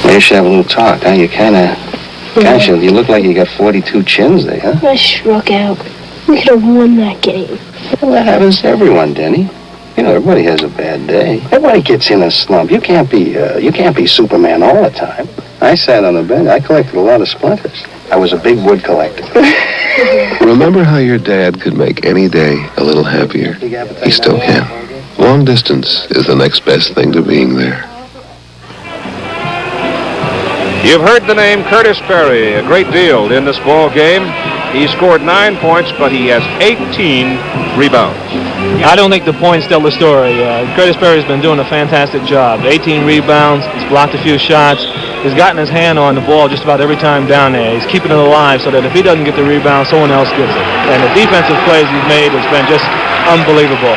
You should have a little talk, huh? You gosh, you look like you got 42 chins there, huh? I struck out. We could have won that game. Well, that happens to everyone, Denny. You know, everybody has a bad day. Everybody gets in a slump. You can't be Superman all the time. I sat on the bench. I collected a lot of splinters. I was a big wood collector. Remember how your dad could make any day a little happier? He still can. Long distance is the next best thing to being there. You've heard the name Curtis Perry a great deal in this ball game. He scored 9 points, but he has 18 rebounds. I don't think the points tell the story. Curtis Perry's been doing a fantastic job. 18 rebounds. He's blocked a few shots. He's gotten his hand on the ball just about every time down there. He's keeping it alive so that if he doesn't get the rebound, someone else gets it. And the defensive plays he's made has been just unbelievable.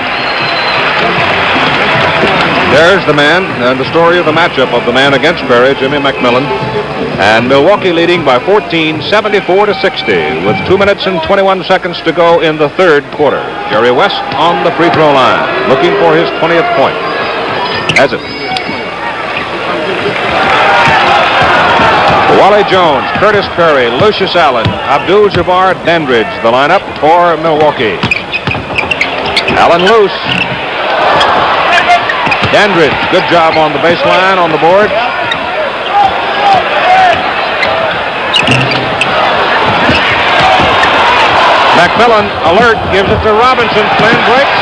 There's the man, and the story of the matchup of the man against Perry, Jimmy McMillan. And Milwaukee leading by 14, 74-60, with 2 minutes and 21 seconds to go in the third quarter. Jerry West on the free throw line, looking for his 20th point. Has it. Wally Jones, Curtis Perry, Lucius Allen, Abdul-Jabbar, Dandridge, the lineup for Milwaukee. Allen loose. Dandridge, good job on the baseline, on the board. McMillan, alert, gives it to Robinson. Flynn breaks.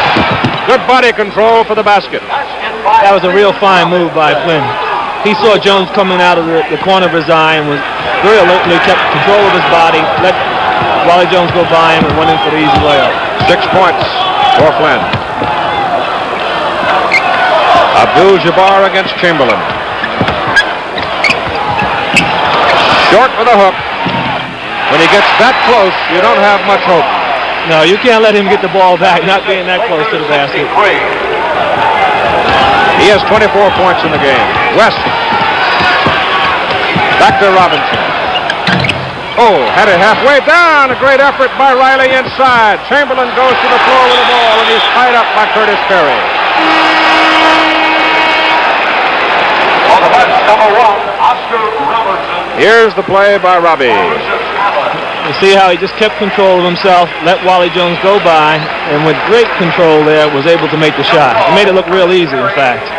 Good body control for the basket. That was a real fine move by Flynn. He saw Jones coming out of the corner of his eye and was very alertly kept control of his body, let Wally Jones go by him and went in for the easy layup. 6 points for Flynn. Abdul-Jabbar against Chamberlain. Short with a hook. When he gets that close, you don't have much hope. No, you can't let him get the ball back, not being that close to the basket. He has 24 points in the game. West. Back to Robinson. Oh, had it halfway down. A great effort by Riley inside. Chamberlain goes to the floor with the ball, and he's tied up by Curtis Perry. On the bench, number 1, Oscar Robertson. Here's the play by Robbie. You see how he just kept control of himself, let Wally Jones go by, and with great control there, was able to make the shot. He made it look real easy, in fact.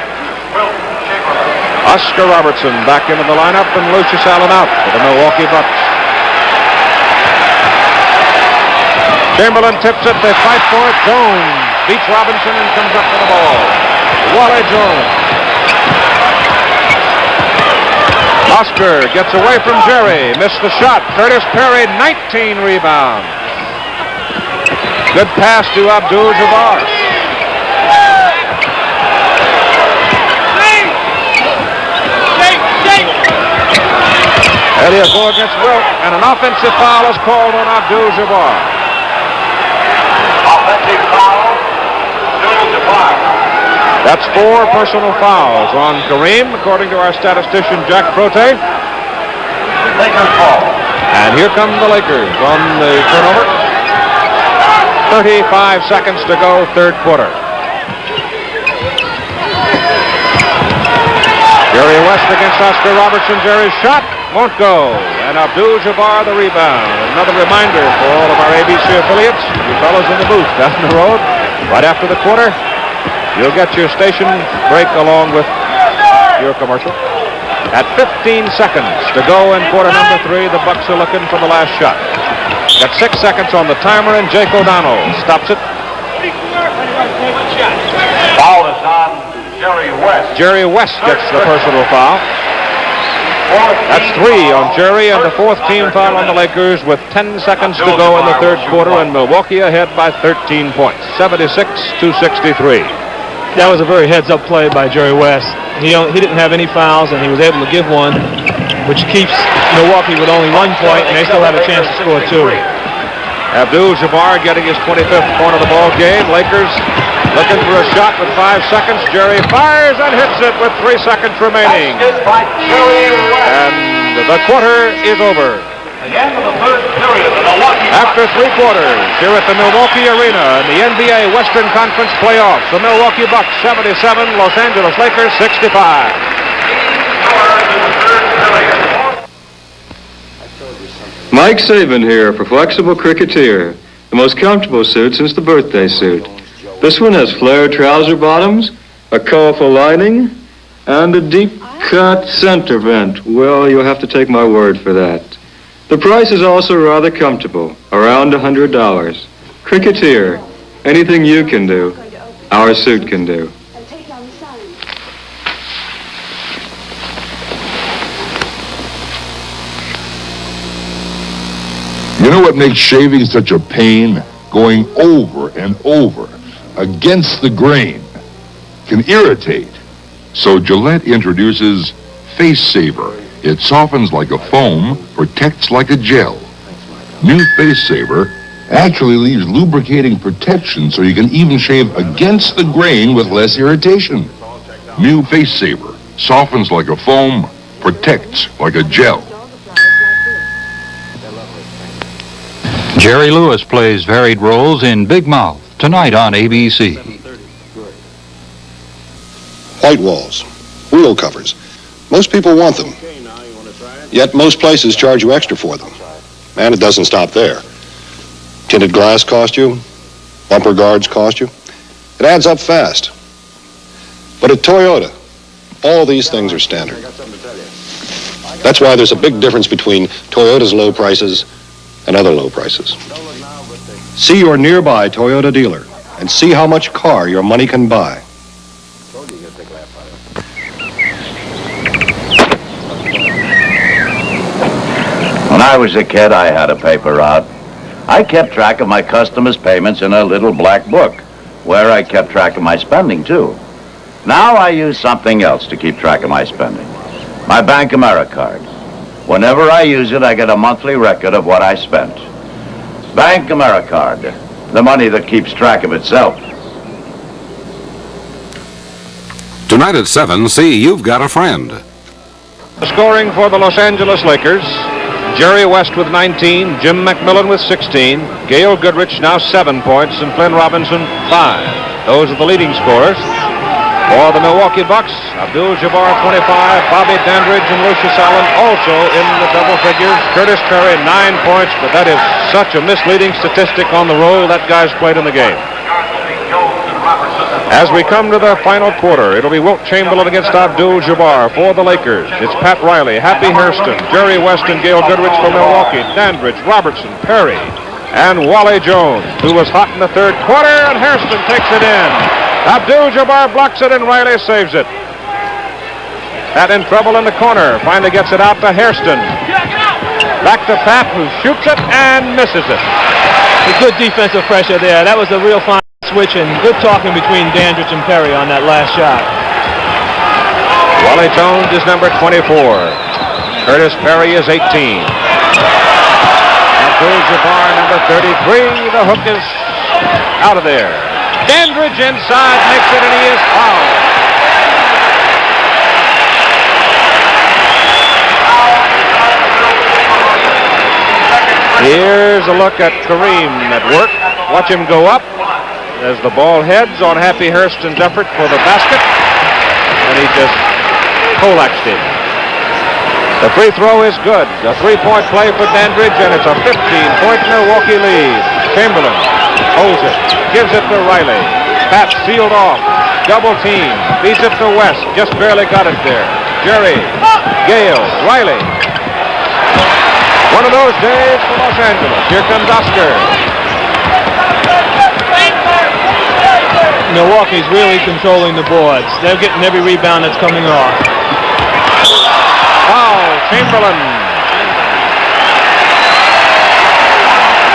Oscar Robertson back into the lineup, and Lucius Allen out for the Milwaukee Bucks. Chamberlain tips it. They fight for it. Jones beats Robinson and comes up with the ball. Wally Jones. Oscar gets away from Jerry. Missed the shot. Curtis Perry, 19 rebounds. Good pass to Abdul-Jabbar. Elliott go against Wilt, and an offensive foul is called on Abdul-Jabbar. Offensive foul, Abdul-Jabbar. That's 4 personal fouls on Kareem, according to our statistician, Jack Prote. Lakers ball. And here come the Lakers on the turnover. 35 seconds to go, third quarter. Jerry West against Oscar Robertson. Jerry's shot won't go. And Abdul-Jabbar the rebound. Another reminder for all of our ABC affiliates, you fellows in the booth down the road, right after the quarter, you'll get your station break along with your commercial. At 15 seconds to go in quarter number 3, the Bucks are looking for the last shot. Got 6 seconds on the timer, and Jake O'Donnell stops it. Foul is on Jerry West. Jerry West gets the personal foul. That's 3 on Jerry, and the 4th team foul on the Lakers with 10 seconds to go in the third quarter, and Milwaukee ahead by 13 points, 76-63. That was a very heads-up play by Jerry West. He didn't have any fouls, and he was able to give one, which keeps Milwaukee with only 1 point, and they still have a chance to score 2. Abdul-Jabbar getting his 25th point of the ball game. Lakers looking for a shot with 5 seconds. Jerry fires and hits it with 3 seconds remaining. And the quarter is over. The end of the first period of the Milwaukee Bucks. After 3 quarters, here at the Milwaukee Arena in the NBA Western Conference playoffs, the Milwaukee Bucks 77, Los Angeles Lakers 65. Mike Saban here for Flexible Cricketeer, the most comfortable suit since the birthday suit. This one has flared trouser bottoms, a colorful lining, and a deep-cut center vent. Well, you'll have to take my word for that. The price is also rather comfortable, around $100. Cricketeer, anything you can do, our suit can do. You know what makes shaving such a pain? Going over and over against the grain can irritate. So Gillette introduces Face Saver. It softens like a foam, protects like a gel. New Face Saver actually leaves lubricating protection so you can even shave against the grain with less irritation. New Face Saver softens like a foam, protects like a gel. Jerry Lewis plays varied roles in Big Mouth tonight on ABC. White walls, wheel covers. Most people want them. Yet most places charge you extra for them. And it doesn't stop there. Tinted glass cost you. Bumper guards cost you. It adds up fast. But at Toyota, all these things are standard. That's why there's a big difference between Toyota's low prices and other low prices. See your nearby Toyota dealer and see how much car your money can buy. When I was a kid, I had a paper route. I kept track of my customers' payments in a little black book, where I kept track of my spending, too. Now I use something else to keep track of my spending. My Bank AmeriCard. Whenever I use it, I get a monthly record of what I spent. Bank AmeriCard, the money that keeps track of itself. Tonight at 7, see You've Got a Friend. Scoring for the Los Angeles Lakers. Jerry West with 19, Jim McMillan with 16, Gail Goodrich now 7 points, and Flynn Robinson 5. Those are the leading scorers. For the Milwaukee Bucks, Abdul-Jabbar 25, Bobby Dandridge and Lucius Allen also in the double figures. Curtis Perry 9 points, but that is such a misleading statistic on the role that guy's played in the game. As we come to the final quarter, it'll be Wilt Chamberlain against Abdul-Jabbar for the Lakers. It's Pat Riley, Happy Hairston, Jerry West, and Gail Goodrich for Milwaukee, Dandridge, Robertson, Perry, and Wally Jones, who was hot in the third quarter, and Hairston takes it in. Abdul-Jabbar blocks it, and Riley saves it. Pat in trouble in the corner, finally gets it out to Hairston. Back to Pat, who shoots it and misses it. A good defensive pressure there. That was a real fine switch and good talking between Dandridge and Perry on that last shot. Wally Jones is number 24. Curtis Perry is 18. Abdul-Jabbar number 33. The hook is out of there. Dandridge inside makes it, and he is fouled. Here's a look at Kareem at work. Watch him go up as the ball heads on Happy Hairston's effort for the basket, and he just poleaxed him. The free throw is good. A 3-point play for Dandridge, and it's a 15-point Milwaukee lead. Chamberlain holds it, gives it to Riley. Pat sealed off, double team, feeds it to West, just barely got it there. Jerry, Gail, Riley. One of those days for Los Angeles. Here comes Oscar. Milwaukee's really controlling the boards. They're getting every rebound that's coming off. Foul, Chamberlain.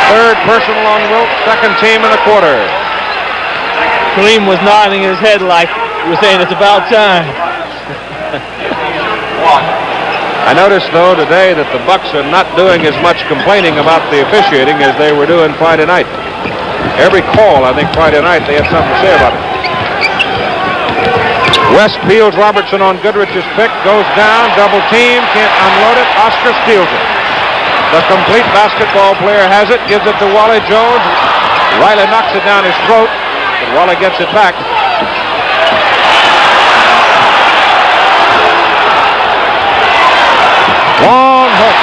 Third personal on Wilt, second team in the quarter. Kareem was nodding his head like he was saying it's about time. I noticed, though, today that the Bucks are not doing as much complaining about the officiating as they were doing Friday night. Every call, I think, Friday night, they had something to say about it. West peels Robertson on Goodrich's pick, goes down, double team, can't unload it. Oscar steals it. The complete basketball player has it, gives it to Wally Jones. Riley knocks it down his throat, but Wally gets it back. Long hook.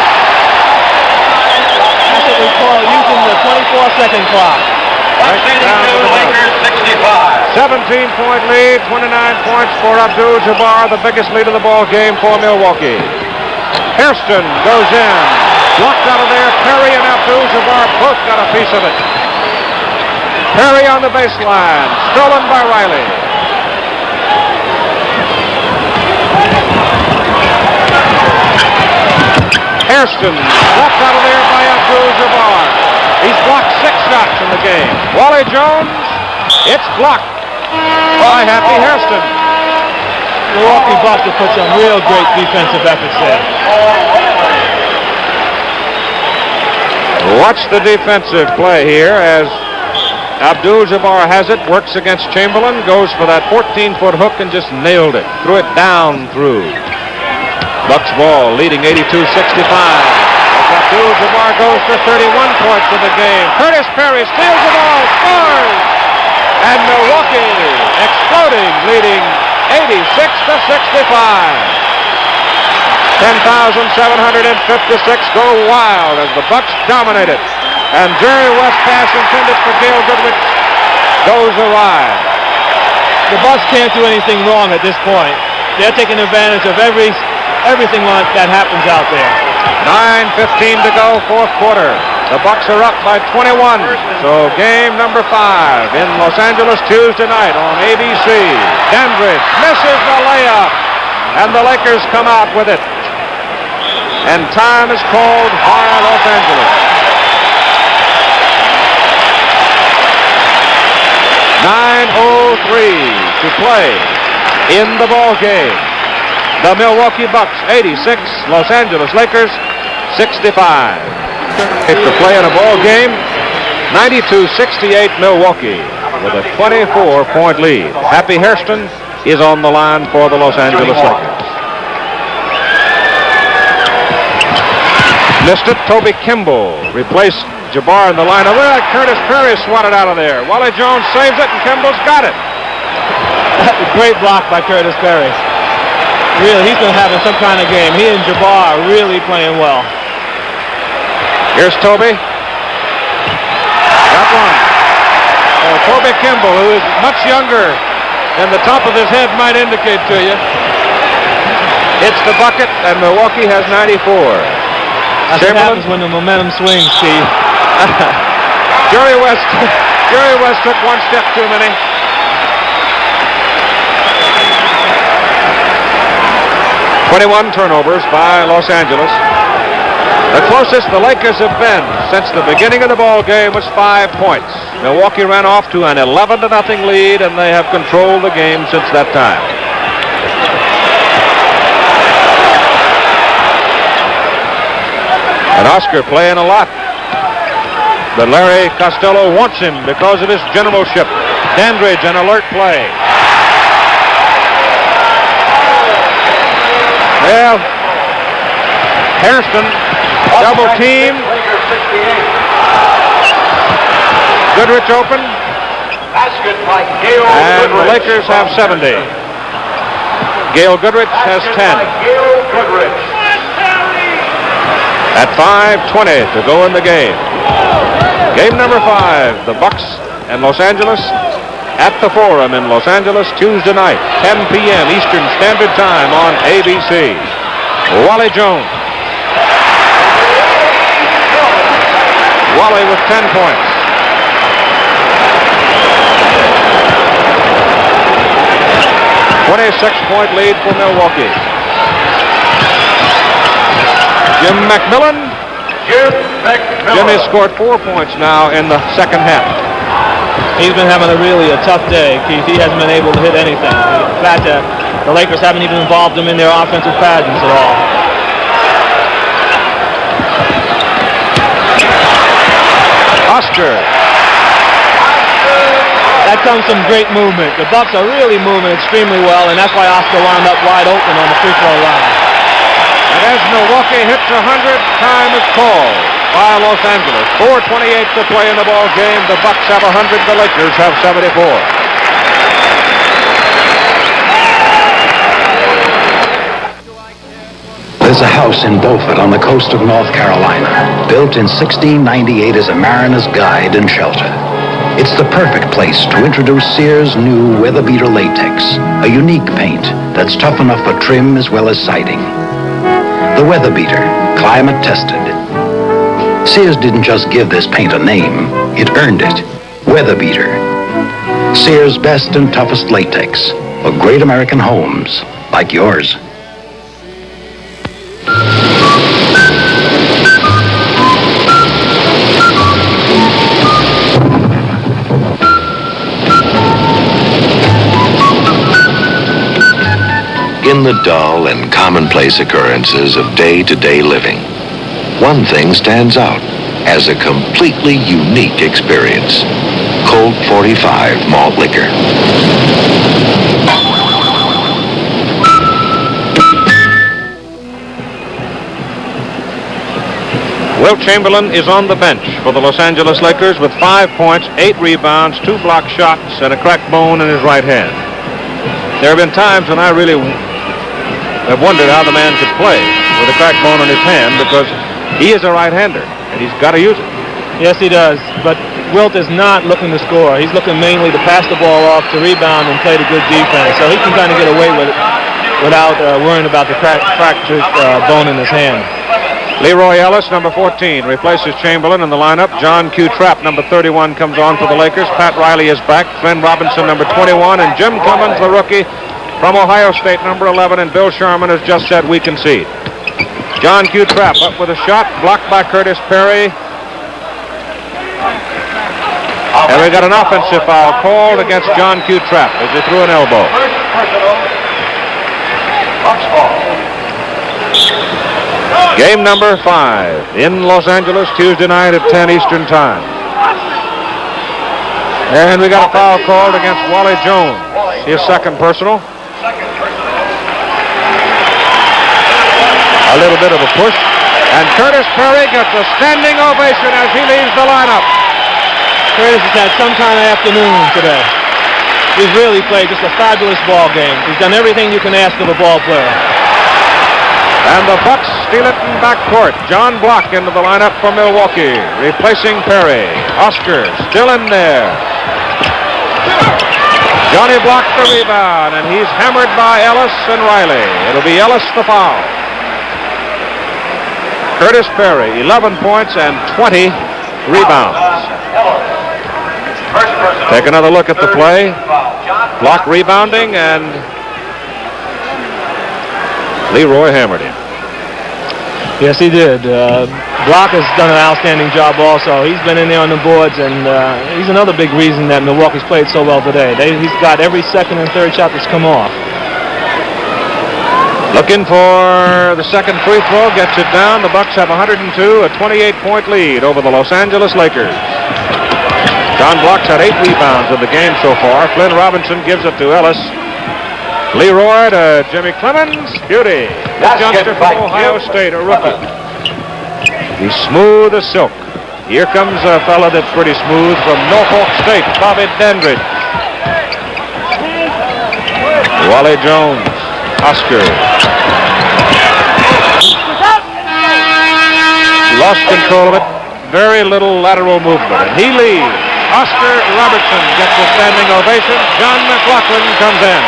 That's what we call using the 24-second clock. Right down to the Lakers 65. 17-point lead, 29 points for Abdul-Jabbar, the biggest lead of the ball game for Milwaukee. Hairston goes in. Blocked out of there. Perry and Abdul-Jabbar both got a piece of it. Perry on the baseline. Stolen by Riley. Hairston blocked out of there by Abdul-Jabbar. He's blocked 6 shots in the game. Wally Jones, it's blocked by Happy Hairston. Milwaukee Bucks have put some real great defensive efforts there. Watch the defensive play here as Abdul-Jabbar has it, works against Chamberlain, goes for that 14-foot hook and just nailed it. Threw it down through. Bucks ball leading 82-65. Abdul-Jabbar goes for 31 points in the game. Curtis Perry steals the ball, scores! And Milwaukee exploding, leading 86-65. 10,756 go wild as the Bucks dominate it. And Jerry West pass intended for Gail Goodrich goes awry. The Bucks can't do anything wrong at this point. They're taking advantage of everything that happens out there. 9:15 to go, fourth quarter. The Bucks are up by 21. So game number 5 in Los Angeles Tuesday night on ABC. Dandridge misses the layup, and the Lakers come out with it. And time is called via Los Angeles. 9:03 to play. in the ball game. The Milwaukee Bucks 86, Los Angeles Lakers 65. To play in a ball game, 92-68 Milwaukee with a 24-point lead. Happy Hairston is on the line for the Los Angeles Lakers. Missed it. Toby Kimball replaced Jabbar in the lineup. Well, Curtis Perry swatted out of there. Wally Jones saves it, and Kimball's got it. Great block by Curtis Perry. Really, he's been having some kind of game. He and Jabbar are really playing well. Here's Toby. Got one. Toby Kimball, who is much younger than the top of his head might indicate to you. Hits the bucket, and Milwaukee has 94. That's what happens when the momentum swings, Steve. Jerry West took one step too many. "21 turnovers by Los Angeles. The closest the Lakers have been since the beginning of the ball game was 5 points. Milwaukee ran off to an 11-0 lead, and they have controlled the game since that time. And Oscar playing a lot. But Larry Costello wants him because of his generalship. Dandridge, an alert play. Well, Hairston double team. Goodrich open. And the Lakers have 70. Gail Goodrich has 10. At 5:20 to go in the game. Game number 5, the Bucks and Los Angeles at the Forum in Los Angeles Tuesday night, 10 p.m. Eastern Standard Time on ABC. Wally Jones. Wally with 10 points. .26-point lead for Milwaukee. Jim McMillan. Jimmy scored 4 points now in the second half. He's been having a tough day, Keith. He hasn't been able to hit anything. In fact, the Lakers haven't even involved him in their offensive patterns at all. Oscar. That comes some great movement. The Bucks are really moving extremely well, and that's why Oscar wound up wide open on the free throw line. And as Milwaukee hits 100, time is called by Los Angeles. 4:28 to play in the ball game. The Bucks have 100. The Lakers have 74. There's a house in Beaufort on the coast of North Carolina, built in 1698 as a mariner's guide and shelter. It's the perfect place to introduce Sears' new Weather Beater Latex, a unique paint that's tough enough for trim as well as siding. The Weather Beater, climate tested. Sears didn't just give this paint a name, it earned it. Weather Beater. Sears' best and toughest latex for great American homes like yours. In the dull and commonplace occurrences of day-to-day living, one thing stands out as a completely unique experience. Colt 45 malt liquor. Wilt Chamberlain is on the bench for the Los Angeles Lakers with 5 points, 8 rebounds, 2 block shots, and a cracked bone in his right hand. There have been times when I really have wondered how the man could play with a cracked bone in his hand, because he is a right-hander, and he's got to use it. Yes, he does, but Wilt is not looking to score. He's looking mainly to pass the ball off, to rebound, and play the good defense, so he can kind of get away with it without worrying about the fractured bone in his hand. Leroy Ellis, number 14, replaces Chamberlain in the lineup. John Q. Trapp, number 31, comes on for the Lakers. Pat Riley is back. Flynn Robinson, number 21, and Jim Cummins, the rookie from Ohio State, number 11, and Bill Sherman has just said we concede. John Q. Trapp up with a shot, blocked by Curtis Perry. And we got an offensive foul called against John Q. Trapp as he threw an elbow. personal. Bucks ball. Game number 5 in Los Angeles, Tuesday night at 10 Eastern Time. And we got a foul called against Wally Jones. His second personal. A little bit of a push. And Curtis Perry gets a standing ovation as he leaves the lineup. Curtis has had some kind of afternoon today. He's really played just a fabulous ball game. He's done everything you can ask of a ball player. And the Bucks steal it in backcourt. John Block into the lineup for Milwaukee, replacing Perry. Oscar still in there. Johnny Block the rebound, and he's hammered by Ellis and Riley. It'll be Ellis the foul. Curtis Perry, 11 points and 20 rebounds. Take another look at the play. Block rebounding, and Leroy hammered him. Yes, he did. Block has done an outstanding job also. He's been in there on the boards, and he's another big reason that Milwaukee's played so well today. He's got every second and third shot that's come off. Looking for the second free throw, gets it down. The Bucks have 102, a 28-point lead over the Los Angeles Lakers. John Block's had 8 rebounds in the game so far. Flynn Robinson gives it to Ellis. Leroy to Jimmy Clemens. Beauty. This youngster from Ohio State, a rookie. He's smooth as silk. Here comes a fella that's pretty smooth from Norfolk State, Bobby Dandridge. Wally Jones. Oscar. Lost control of it. Very little lateral movement. And he leads. Oscar Robertson gets a standing ovation. John McLaughlin comes in.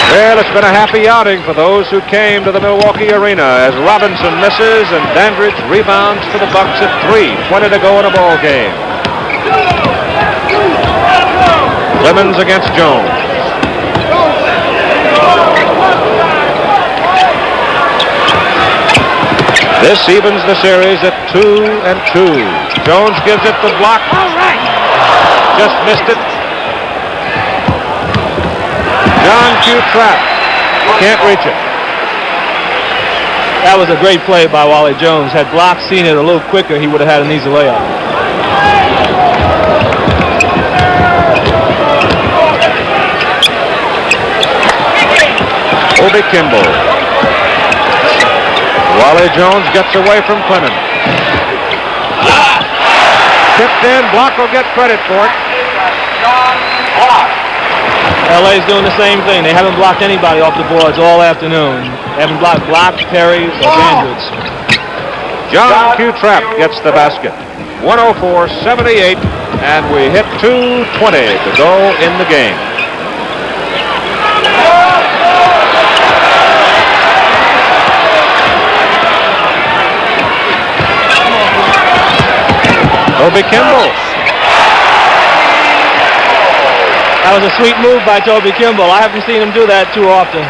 Well, it's been a happy outing for those who came to the Milwaukee Arena as Robinson misses and Dandridge rebounds for the Bucks at 3. 20 to go in a ball game. Clemens against Jones. This evens the series at 2-2. Jones gives it to Block. Just missed it. John Q. Trapp can't reach it. That was a great play by Wally Jones. Had Block seen it a little quicker, he would have had an easy layup. Obi Kimball. Wally Jones gets away from Clemens. Tipped in. Block will get credit for it. LA's doing the same thing. They haven't blocked anybody off the boards all afternoon. They haven't blocked Perry, or Dandridge. John Q. Trapp gets the basket. 104-78, and we hit 2:20 to go in the game. Toby Kimball. That was a sweet move by Toby Kimball. I haven't seen him do that too often.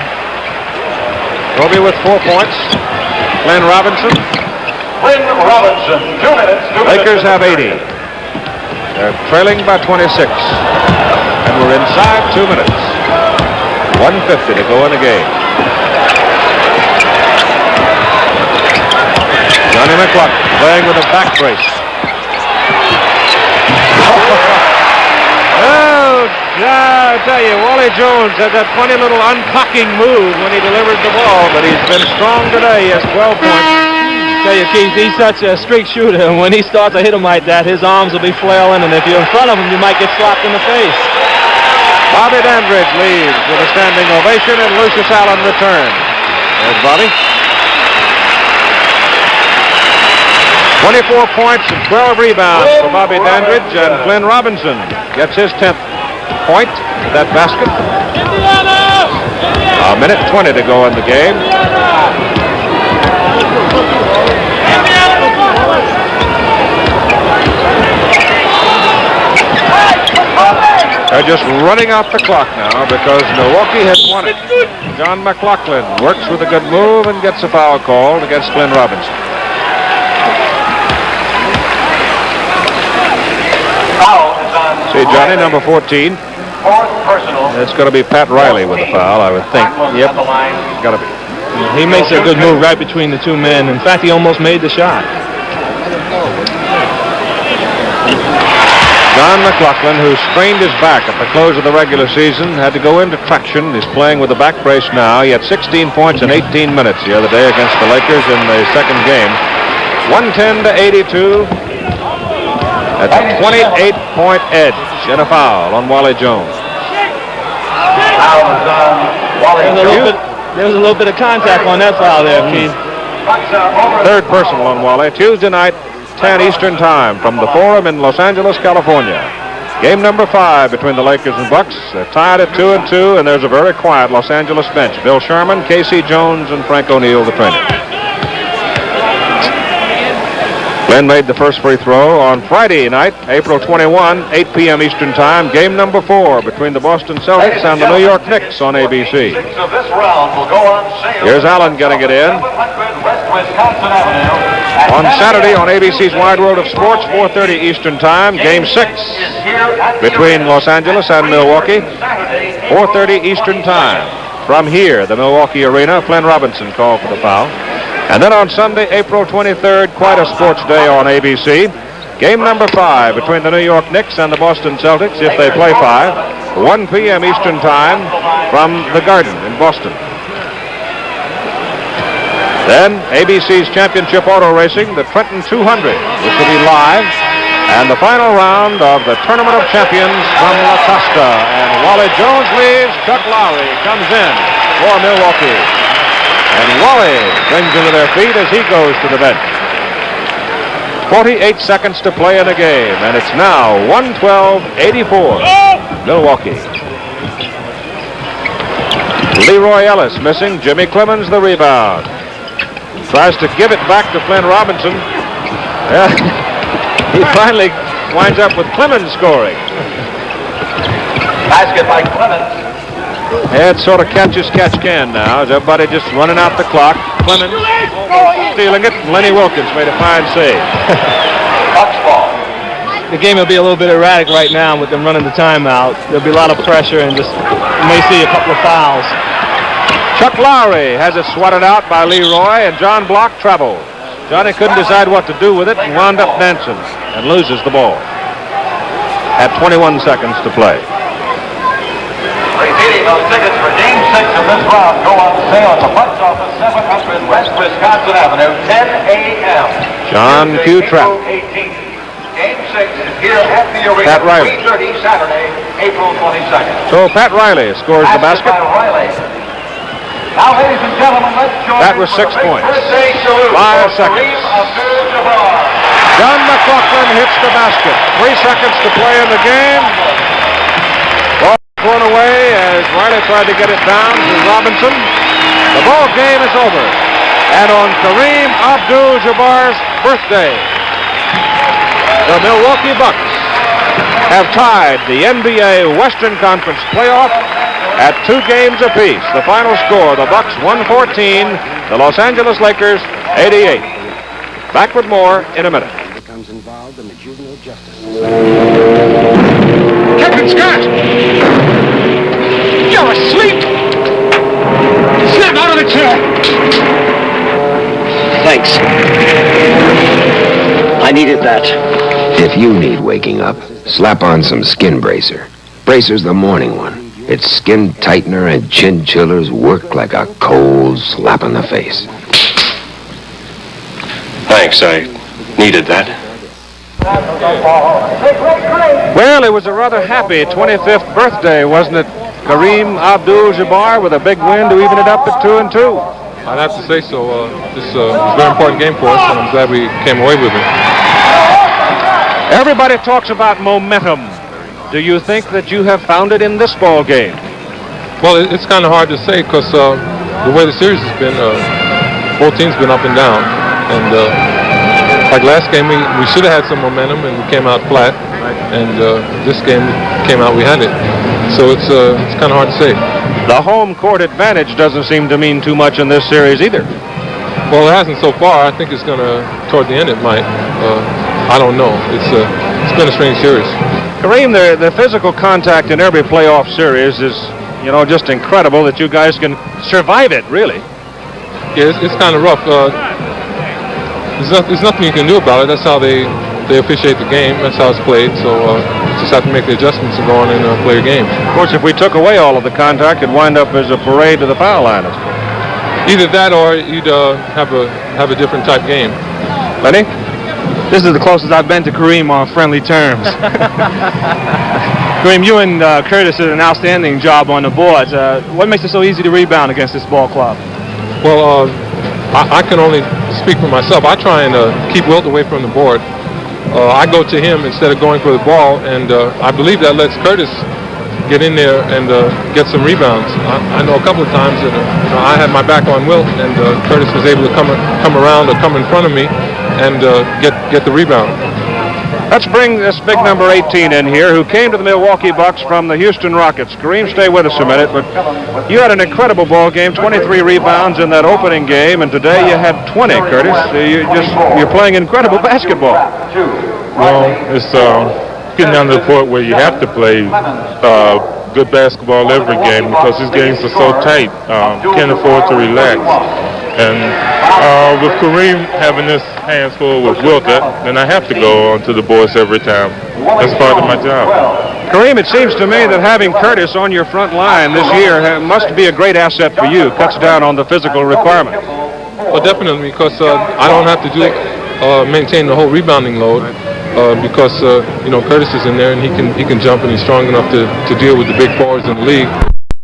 Toby with 4 points. Flynn Robinson. Flynn Robinson, 2 minutes. Lakers have 80. They're trailing by 26. And we're inside 2 minutes. 1:50 to go in the game. Johnny McLaughlin playing with a back brace. Oh, I tell you, Wally Jones had that funny little uncocking move when he delivered the ball, but he's been strong today. He has 12 points. Tell you, Keith, he's such a streak shooter, and when he starts to hit him like that, his arms will be flailing, and if you're in front of him, you might get slapped in the face. Bobby Dandridge leads with a standing ovation, and Lucius Allen returns. There's Bobby. 24 points and 12 rebounds for Bobby Dandridge, and Flynn Robinson gets his 10th point, that basket. A minute 20 to go in the game. They're just running out the clock now because Milwaukee has won it. John McLaughlin works with a good move and gets a foul called against Flynn Robinson. Foul is on Hey, Johnny, number 14. Fourth personal. It's going to be Pat Riley with the foul, I would think. Yep, got to be. He makes a good move right between the two men. In fact, he almost made the shot. John McLaughlin, who sprained his back at the close of the regular season, had to go into traction. He's playing with a back brace now. He had 16 points in 18 minutes the other day against the Lakers in the second game. 110-82. That's a 28-point edge and a foul on Wally Jones. There was a little bit of contact on that foul there, Keith. Third personal on Wally. Tuesday night, 10 Eastern Time from the Forum in Los Angeles, California. Game number 5 between the Lakers and Bucks. They're tied at 2-2, and there's a very quiet Los Angeles bench. Bill Sherman, Casey Jones, and Frank O'Neill, the trainer. Glenn made the first free throw on Friday night, April 21, 8 p.m. Eastern Time. Game number 4 between the Boston Celtics and the New York Knicks on ABC. Here's Allen getting it in. On Saturday on ABC's Wide World of Sports, 4:30 Eastern Time, Game 6 between Los Angeles and Milwaukee, 4:30 Eastern Time. From here, the Milwaukee Arena, Flynn Robinson called for the foul. And then on Sunday, April 23rd, quite a sports day on ABC. Game number 5 between the New York Knicks and the Boston Celtics, if they play 5, 1 p.m. Eastern Time from the Garden in Boston. Then ABC's Championship Auto Racing, the Trenton 200, which will be live, and the final round of the Tournament of Champions from La Costa. And Wally Jones leaves, Chuck Lowry comes in for Milwaukee. And Wally brings them to their feet as he goes to the bench. 48 seconds to play in the game, and it's now 112-84, Milwaukee. Leroy Ellis missing, Jimmy Clemens the rebound. Tries to give it back to Flynn Robinson. He finally winds up with Clemens scoring. Basket by Clemens. It's sort of catch-as-catch-can now. Is everybody just running out the clock? Clemens stealing it, and Lenny Wilkins made a fine save. Bucks ball. The game will be a little bit erratic right now with them running the timeout. There'll be a lot of pressure and just you may see a couple of fouls. Chuck Lowry has it swatted out by Leroy, and John Block travels. Johnny couldn't decide what to do with it and wound up dancing and loses the ball. At 21 seconds to play. Repeating, those tickets for Game 6 of this round go on sale at the Bucks office, 700 West Wisconsin Avenue, 10 a.m. John Q. Trapp. Game 6 is here at the arena, Pat Riley. 3:30 Saturday, April 22nd. So Pat Riley scores the basket. Now, ladies and gentlemen, let's join that was 6 points. 5 seconds. Kareem Abdul-Jabbar. John McLaughlin hits the basket. 3 seconds to play in the game. Ball thrown away as Riley tried to get it down to Robinson. The ball game is over. And on Kareem Abdul-Jabbar's birthday, the Milwaukee Bucks have tied the NBA Western Conference playoff at 2 games apiece. The final score, the Bucks 114, the Los Angeles Lakers 88. Back with more in a minute. Becomes involved in the juvenile justice. Captain Scott! You're asleep! Snap out of the chair! Thanks. I needed that. If you need waking up, slap on some Skin Bracer. Bracer's the morning one. Its skin tightener and chin chillers work like a cold slap in the face. Thanks, I needed that. Well, it was a rather happy 25th birthday, wasn't it? Kareem Abdul-Jabbar with a big win to even it up at 2-2. I'd have to say so. This was a very important game for us, and I'm glad we came away with it. Everybody talks about momentum. Do you think that you have found it in this ball game? Well, it's kind of hard to say because the way the series has been, both teams been up and down. And like last game, we should have had some momentum and we came out flat. And this game came out, we had it. So it's kind of hard to say. The home court advantage doesn't seem to mean too much in this series either. Well, it hasn't so far. I think it's going to, toward the end it might. I don't know. It's been a strange series. Kareem, the physical contact in every playoff series is, you know, just incredible that you guys can survive it, really. Yeah, it's kind of rough. There's nothing you can do about it. That's how they officiate the game. That's how it's played. So just have to make the adjustments and go on and play your game. Of course, if we took away all of the contact, it'd wind up as a parade to the foul line. Either that or you'd have a different type game. Lenny? This is the closest I've been to Kareem on friendly terms. Kareem, you and Curtis did an outstanding job on the boards. What makes it so easy to rebound against this ball club? Well, I can only speak for myself. I try and keep Wilt away from the board. I go to him instead of going for the ball, and I believe that lets Curtis get in there and get some rebounds. I know a couple of times that I had my back on Wilt, and Curtis was able to come around or come in front of me and get the rebound. Let's bring this big number 18 in here, who came to the Milwaukee Bucks from the Houston Rockets. Kareem, stay with us a minute, but you had an incredible ball game, 23 rebounds in that opening game, and today you had 20, Curtis. You're playing incredible basketball. Well, it's getting down to the point where you have to play good basketball every game because these games are so tight. Can't afford to relax. And with Kareem having his hands full with Wilt, then I have to go onto the boards every time. That's part of my job. Kareem, it seems to me that having Curtis on your front line this year must be a great asset for you. Cuts down on the physical requirements. Well, definitely, because I don't have to maintain the whole rebounding load. Because Curtis is in there and he can jump and he's strong enough to deal with the big forwards in the league.